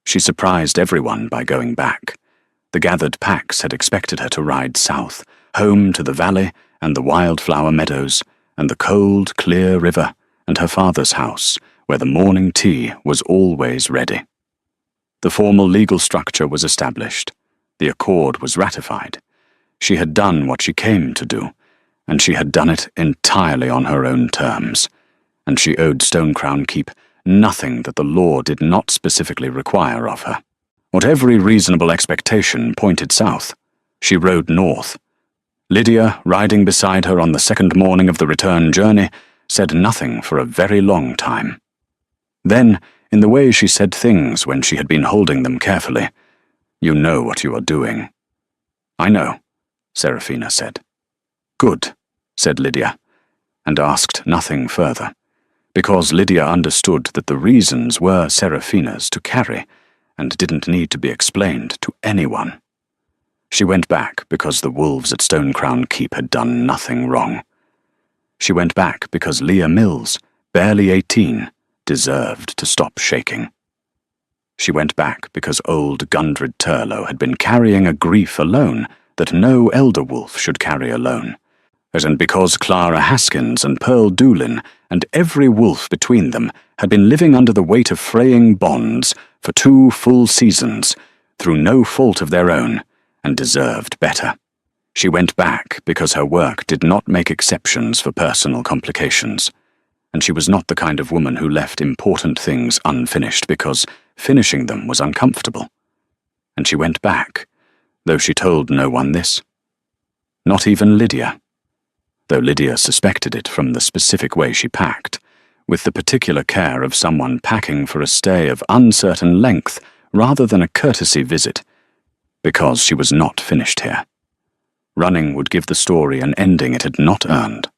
She surprised everyone by going back. The gathered packs had expected her to ride south, home to the valley and the wildflower meadows, and the cold, clear river, and her father's house, where the morning tea was always ready. The formal legal structure was established. The accord was ratified. She had done what she came to do, and she had done it entirely on her own terms, and she owed Stonecrown Keep nothing that the law did not specifically require of her. What every reasonable expectation pointed south, she rode north. Lydia, riding beside her on the second morning of the return journey, said nothing for a very long time. Then, in the way she said things when she had been holding them carefully, "You know what you are doing." "I know," Seraphina said. "Good," said Lydia, and asked nothing further, because Lydia understood that the reasons were Seraphina's to carry, and didn't need to be explained to anyone. She went back because the wolves at Stonecrown Keep had done nothing wrong. She went back because Leah Mills, barely 18, deserved to stop shaking. She went back because old Gundred Turlough had been carrying a grief alone that no elder wolf should carry alone, and because Clara Haskins and Pearl Doolin and every wolf between them had been living under the weight of fraying bonds for 2 full seasons, through no fault of their own, and deserved better. She went back because her work did not make exceptions for personal complications, and she was not the kind of woman who left important things unfinished because finishing them was uncomfortable. And she went back, though she told no one this. Not even Lydia, though Lydia suspected it from the specific way she packed, with the particular care of someone packing for a stay of uncertain length rather than a courtesy visit, because she was not finished here. Running would give the story an ending it had not earned.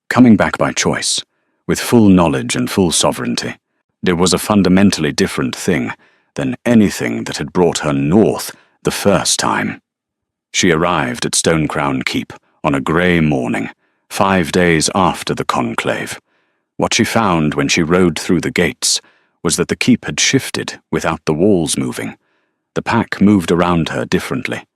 Coming back by choice, with full knowledge and full sovereignty, it was a fundamentally different thing than anything that had brought her north the first time. She arrived at Stonecrown Keep on a grey morning, 5 days after the conclave. What she found when she rode through the gates was that the keep had shifted without the walls moving. The pack moved around her differently.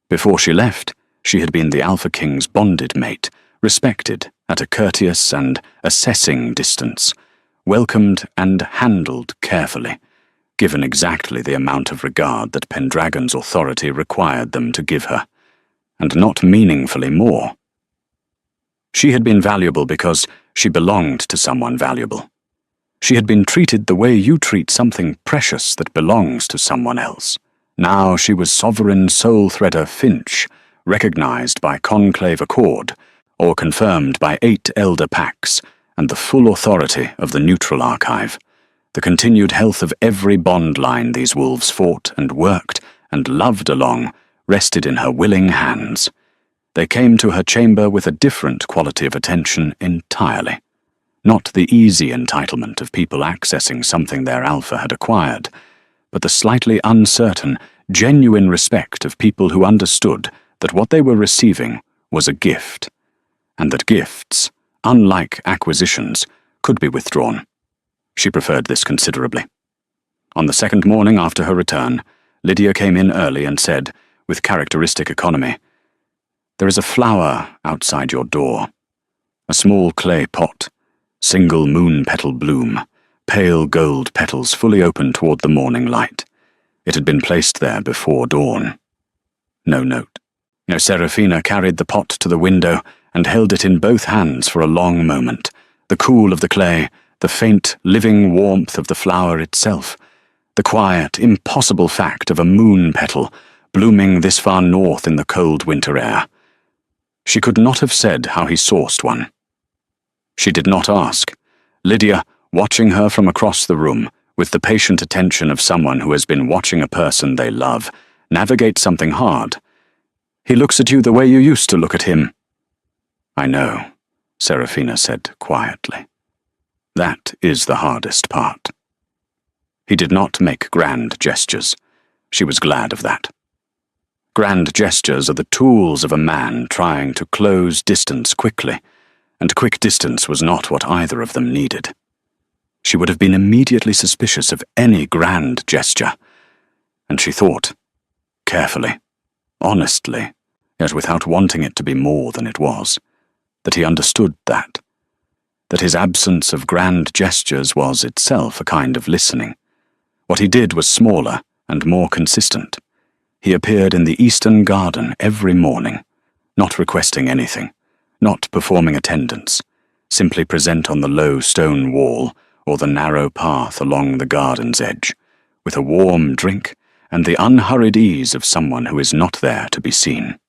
Before she left, she had been the Alpha King's bonded mate, respected at a courteous and assessing distance, welcomed and handled carefully, given exactly the amount of regard that Pendragon's authority required them to give her, and not meaningfully more. She had been valuable because she belonged to someone valuable. She had been treated the way you treat something precious that belongs to someone else. Now she was Sovereign Soul Thredder Finch, recognized by conclave accord, or confirmed by 8 elder packs, and the full authority of the Neutral Archive. The continued health of every bond line these wolves fought and worked and loved along rested in her willing hands. They came to her chamber with a different quality of attention entirely. Not the easy entitlement of people accessing something their alpha had acquired, but the slightly uncertain, genuine respect of people who understood that what they were receiving was a gift, and that gifts, unlike acquisitions, could be withdrawn. She preferred this considerably. On the second morning after her return, Lydia came in early and said, with characteristic economy, "There is a flower outside your door. A small clay pot, single moon-petal bloom, pale gold petals fully open toward the morning light. It had been placed there before dawn." No note. Seraphina carried the pot to the window and held it in both hands for a long moment, the cool of the clay, the faint, living warmth of the flower itself, the quiet, impossible fact of a moon-petal blooming this far north in the cold winter air. She could not have said how he sourced one. She did not ask. Lydia, watching her from across the room, with the patient attention of someone who has been watching a person they love navigate something hard. He looks at you the way you used to look at him." "I know," Serafina said quietly. "That is the hardest part." He did not make grand gestures. She was glad of that. Grand gestures are the tools of a man trying to close distance quickly, and quick distance was not what either of them needed. She would have been immediately suspicious of any grand gesture, and she thought, carefully, honestly, yet without wanting it to be more than it was, that he understood that his absence of grand gestures was itself a kind of listening. What he did was smaller and more consistent. He appeared in the Eastern Garden every morning, not requesting anything, not performing attendance, simply present on the low stone wall or the narrow path along the garden's edge, with a warm drink and the unhurried ease of someone who is not there to be seen.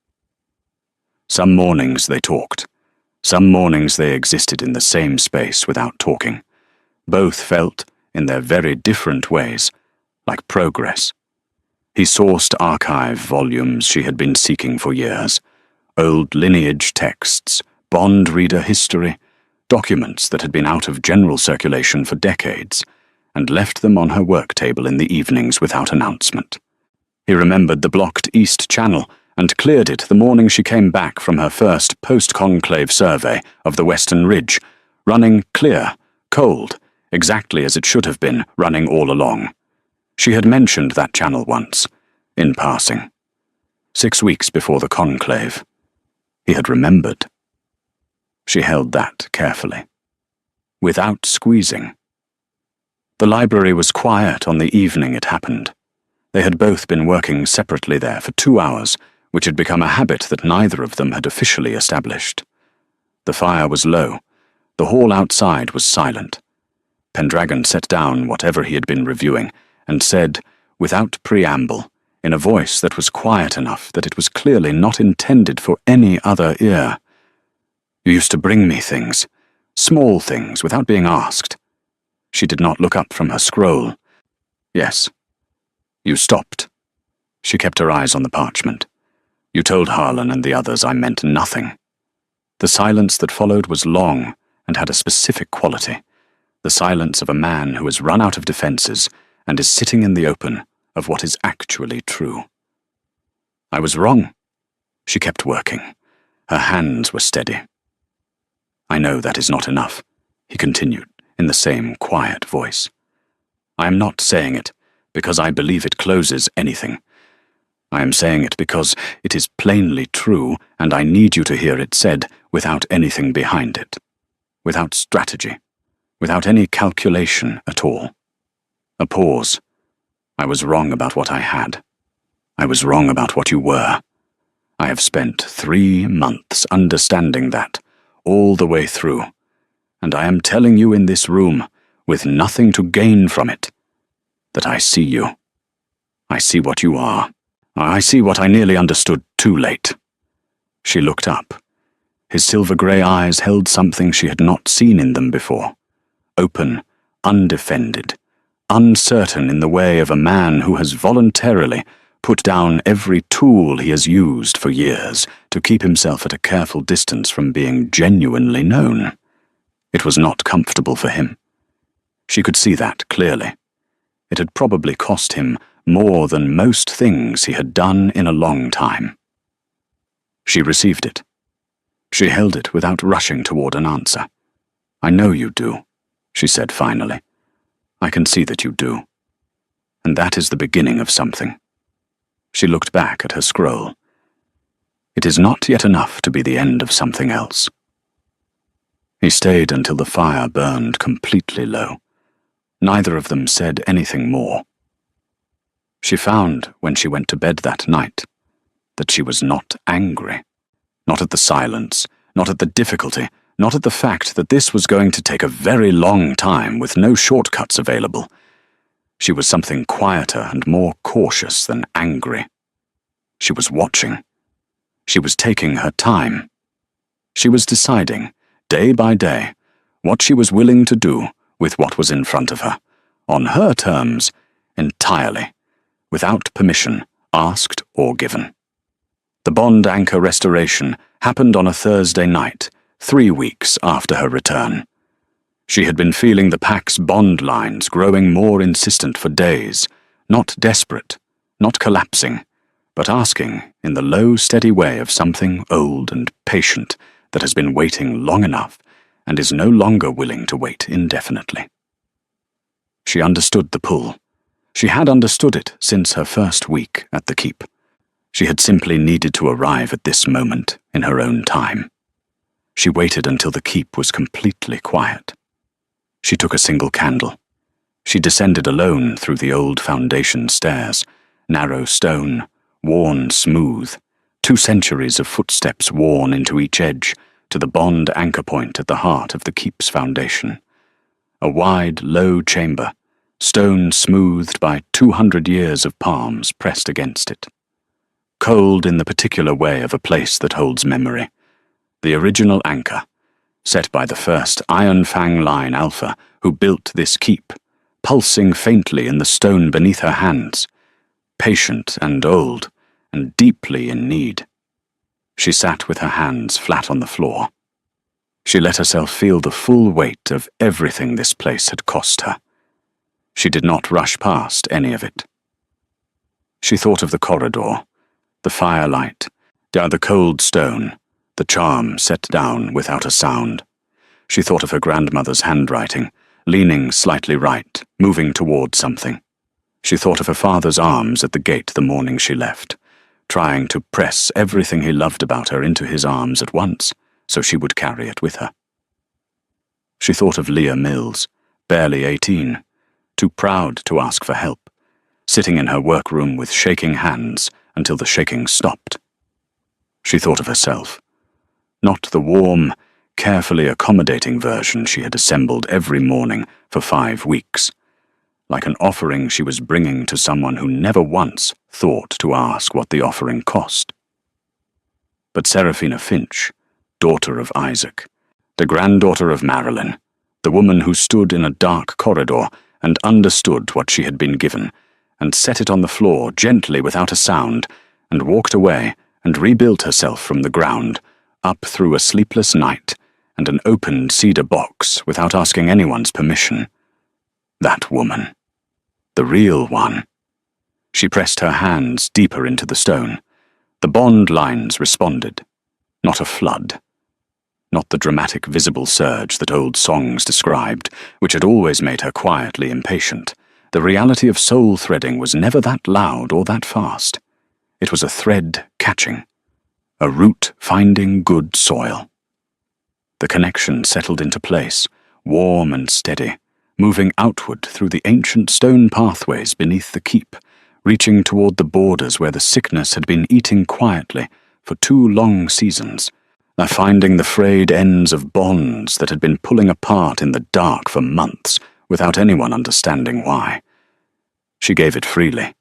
Some mornings they talked. Some mornings they existed in the same space without talking. Both felt, in their very different ways, like progress. He sourced archive volumes she had been seeking for years, old lineage texts, bond reader history, documents that had been out of general circulation for decades, and left them on her work table in the evenings without announcement. He remembered the blocked East Channel and cleared it the morning she came back from her first post-conclave survey of the Western Ridge, running clear, cold, exactly as it should have been running all along. She had mentioned that channel once, in passing. 6 weeks before the conclave. He had remembered. She held that carefully, without squeezing. The library was quiet on the evening it happened. They had both been working separately there for 2 hours, which had become a habit that neither of them had officially established. The fire was low. The hall outside was silent. Pendragon set down whatever he had been reviewing, and said, without preamble, in a voice that was quiet enough that it was clearly not intended for any other ear, "You used to bring me things, small things, without being asked." She did not look up from her scroll. "Yes." "You stopped." She kept her eyes on the parchment. "You told Harlan and the others I meant nothing." The silence that followed was long and had a specific quality, the silence of a man who has run out of defenses and is sitting in the open of what is actually true. "I was wrong." She kept working. Her hands were steady. "I know that is not enough," he continued in the same quiet voice. "I am not saying it because I believe it closes anything. I am saying it because it is plainly true, and I need you to hear it said without anything behind it, without strategy, without any calculation at all." A pause. "I was wrong about what I had. I was wrong about what you were. I have spent 3 months understanding that, all the way through, and I am telling you in this room, with nothing to gain from it, that I see you. I see what you are. I see what I nearly understood too late." She looked up. His silver-grey eyes held something she had not seen in them before. Open, undefended, uncertain in the way of a man who has voluntarily put down every tool he has used for years to keep himself at a careful distance from being genuinely known. It was not comfortable for him. She could see that clearly. It had probably cost him more than most things he had done in a long time. She received it. She held it without rushing toward an answer. "I know you do," she said finally. "I can see that you do. And that is the beginning of something." She looked back at her scroll. "It is not yet enough to be the end of something else." He stayed until the fire burned completely low. Neither of them said anything more. She found, when she went to bed that night, that she was not angry. Not at the silence, not at the difficulty, not at the fact that this was going to take a very long time with no shortcuts available. She was something quieter and more cautious than angry. She was watching. She was taking her time. She was deciding, day by day, what she was willing to do with what was in front of her, on her terms, entirely, without permission, asked or given. The bond anchor restoration happened on a Thursday night, 3 weeks after her return. She had been feeling the pack's bond lines growing more insistent for days, not desperate, not collapsing, but asking in the low, steady way of something old and patient that has been waiting long enough and is no longer willing to wait indefinitely. She understood the pull. She had understood it since her first week at the keep. She had simply needed to arrive at this moment in her own time. She waited until the keep was completely quiet. She took a single candle. She descended alone through the old foundation stairs, narrow stone, worn smooth, 2 centuries of footsteps worn into each edge, to the bond anchor point at the heart of the keep's foundation. A wide, low chamber, stone smoothed by 200 years of palms pressed against it. Cold in the particular way of a place that holds memory. The original anchor, set by the first Iron Fang Line Alpha who built this keep, pulsing faintly in the stone beneath her hands, patient and old, and deeply in need. She sat with her hands flat on the floor. She let herself feel the full weight of everything this place had cost her. She did not rush past any of it. She thought of the corridor, the firelight, the cold stone, the charm set down without a sound. She thought of her grandmother's handwriting, leaning slightly right, moving toward something. She thought of her father's arms at the gate the morning she left, trying to press everything he loved about her into his arms at once, so she would carry it with her. She thought of Leah Mills, barely 18, too proud to ask for help, sitting in her workroom with shaking hands until the shaking stopped. She thought of herself, not the warm, carefully accommodating version she had assembled every morning for 5 weeks, like an offering she was bringing to someone who never once thought to ask what the offering cost. But Seraphina Finch, daughter of Isaac, the granddaughter of Marilyn, the woman who stood in a dark corridor and understood what she had been given, and set it on the floor gently without a sound, and walked away and rebuilt herself from the ground, up through a sleepless night and an opened cedar box without asking anyone's permission. That woman. The real one. She pressed her hands deeper into the stone. The bond lines responded. Not a flood. Not the dramatic visible surge that old songs described, which had always made her quietly impatient. The reality of soul threading was never that loud or that fast. It was a thread catching, a root finding good soil. The connection settled into place, warm and steady, moving outward through the ancient stone pathways beneath the keep, reaching toward the borders where the sickness had been eating quietly for 2 long seasons, finding the frayed ends of bonds that had been pulling apart in the dark for months without anyone understanding why. She gave it freely,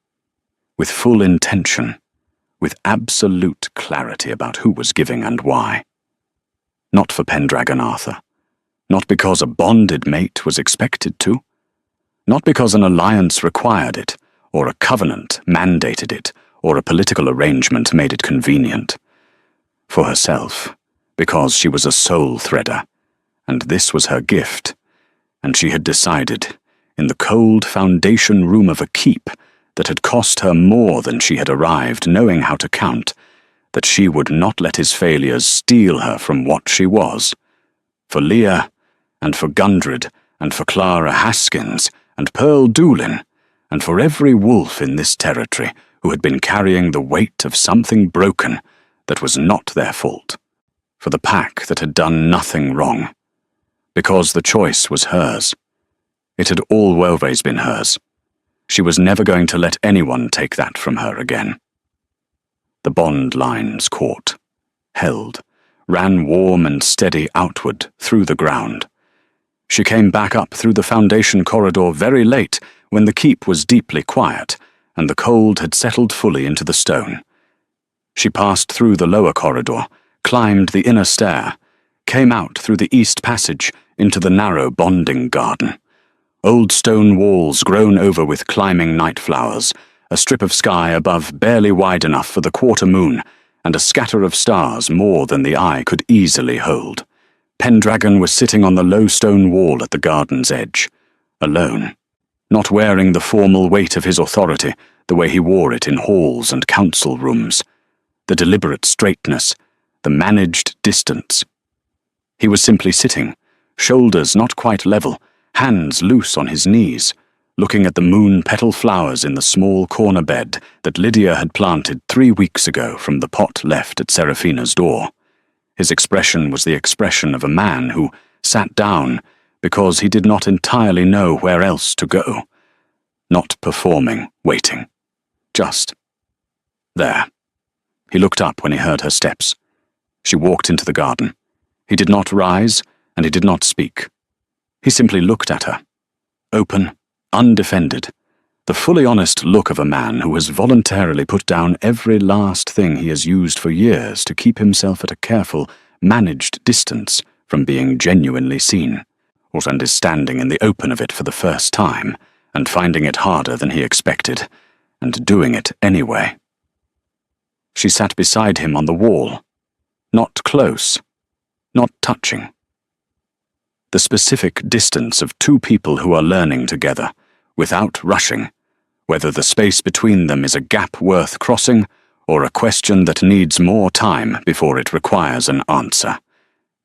with full intention, with absolute clarity about who was giving and why. Not for Pendragon Arthur, not because a bonded mate was expected to, not because an alliance required it, or a covenant mandated it, or a political arrangement made it convenient. For herself, because she was a soul threader, and this was her gift, and she had decided, in the cold foundation room of a keep that had cost her more than she had arrived knowing how to count, that she would not let his failures steal her from what she was. For Leah, and for Gundred, and for Clara Haskins, and Pearl Doolin, and for every wolf in this territory who had been carrying the weight of something broken that was not their fault. For the pack that had done nothing wrong. Because the choice was hers. It had always been hers. She was never going to let anyone take that from her again. The bond lines caught, held, ran warm and steady outward through the ground. She came back up through the foundation corridor very late when the keep was deeply quiet and the cold had settled fully into the stone. She passed through the lower corridor, climbed the inner stair, came out through the east passage into the narrow bonding garden. Old stone walls grown over with climbing night flowers, a strip of sky above barely wide enough for the quarter moon, and a scatter of stars more than the eye could easily hold. Pendragon was sitting on the low stone wall at the garden's edge, alone, not wearing the formal weight of his authority the way he wore it in halls and council rooms, the deliberate straightness, the managed distance. He was simply sitting, shoulders not quite level, hands loose on his knees, looking at the moon-petal flowers in the small corner bed that Lydia had planted 3 weeks ago from the pot left at Seraphina's door. His expression was the expression of a man who sat down because he did not entirely know where else to go. Not performing, waiting. Just there. He looked up when he heard her steps. She walked into the garden. He did not rise, and he did not speak. He simply looked at her. Open, undefended. The fully honest look of a man who has voluntarily put down every last thing he has used for years to keep himself at a careful, managed distance from being genuinely seen, and is standing in the open of it for the first time, and finding it harder than he expected, and doing it anyway. She sat beside him on the wall, not close, not touching. The specific distance of two people who are learning together, without rushing, whether the space between them is a gap worth crossing or a question that needs more time before it requires an answer.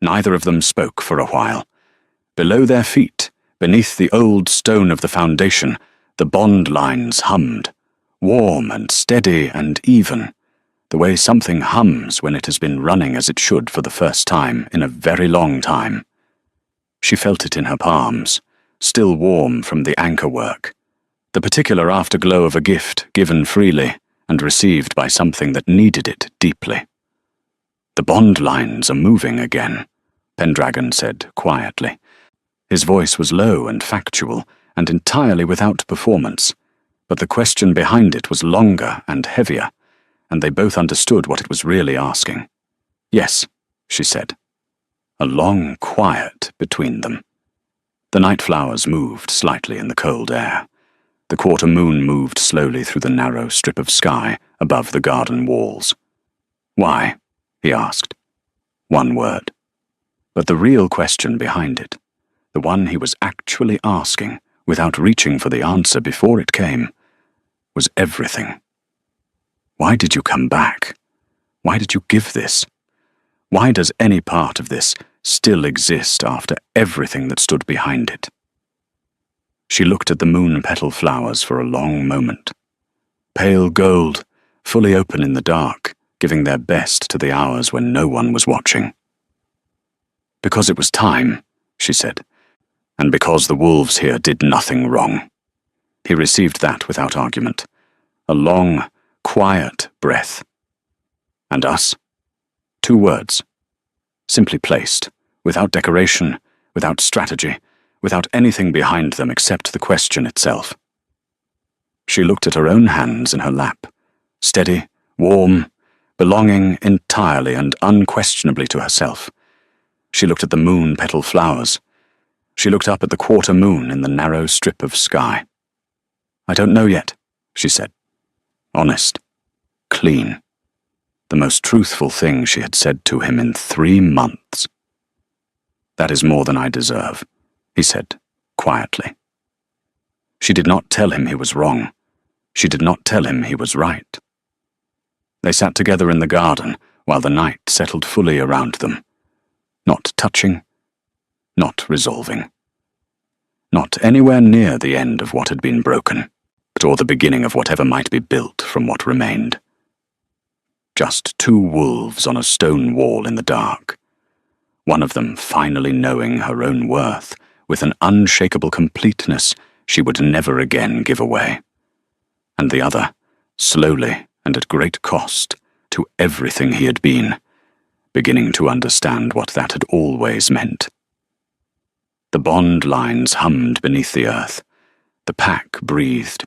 Neither of them spoke for a while. Below their feet, beneath the old stone of the foundation, the bond lines hummed, warm and steady and even, the way something hums when it has been running as it should for the first time in a very long time. She felt it in her palms, still warm from the anchor work, the particular afterglow of a gift given freely and received by something that needed it deeply. "The bond lines are moving again," Pendragon said quietly. His voice was low and factual, and entirely without performance, but the question behind it was longer and heavier, and they both understood what it was really asking. "Yes," she said. A long quiet between them. The night flowers moved slightly in the cold air. The quarter moon moved slowly through the narrow strip of sky above the garden walls. "Why?" he asked. One word. But the real question behind it, the one he was actually asking without reaching for the answer before it came, was everything. Why did you come back? Why did you give this? Why does any part of this still exist after everything that stood behind it? She looked at the moon-petal flowers for a long moment. Pale gold, fully open in the dark, giving their best to the hours when no one was watching. "Because it was time," she said, "and because the wolves here did nothing wrong." He received that without argument. A long, quiet breath. "And us?" 2 words, simply placed, without decoration, without strategy, without anything behind them except the question itself. She looked at her own hands in her lap, steady, warm, belonging entirely and unquestionably to herself. She looked at the moon-petal flowers. She looked up at the quarter moon in the narrow strip of sky. "I don't know yet," she said. Honest. Clean. The most truthful thing she had said to him in 3 months. "That is more than I deserve," he said, quietly. She did not tell him he was wrong. She did not tell him he was right. They sat together in the garden while the night settled fully around them, not touching, not resolving. Not anywhere near the end of what had been broken, or the beginning of whatever might be built from what remained. Just 2 wolves on a stone wall in the dark, one of them finally knowing her own worth with an unshakable completeness she would never again give away, and the other, slowly and at great cost, to everything he had been, beginning to understand what that had always meant. The bond lines hummed beneath the earth, the pack breathed,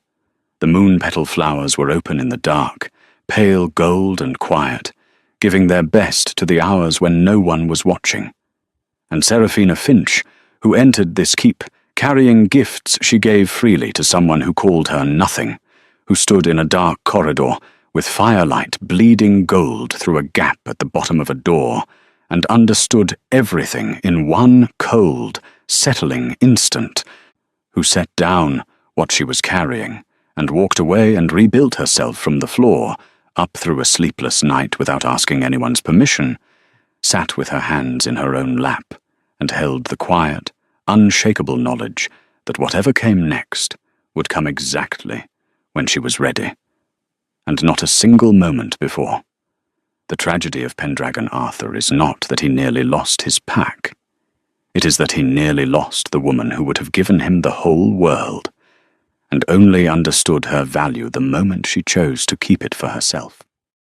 the moon-petal flowers were open in the dark, pale gold and quiet, giving their best to the hours when no one was watching. And Seraphina Finch, who entered this keep, carrying gifts she gave freely to someone who called her nothing, who stood in a dark corridor with firelight bleeding gold through a gap at the bottom of a door, and understood everything in one cold, settling instant, who set down what she was carrying, and walked away and rebuilt herself from the floor, up through a sleepless night without asking anyone's permission, sat with her hands in her own lap, and held the quiet, unshakable knowledge that whatever came next would come exactly when she was ready, and not a single moment before. The tragedy of Pendragon Arthur is not that he nearly lost his pack. It is that he nearly lost the woman who would have given him the whole world, and only understood her value the moment she chose to keep it for herself.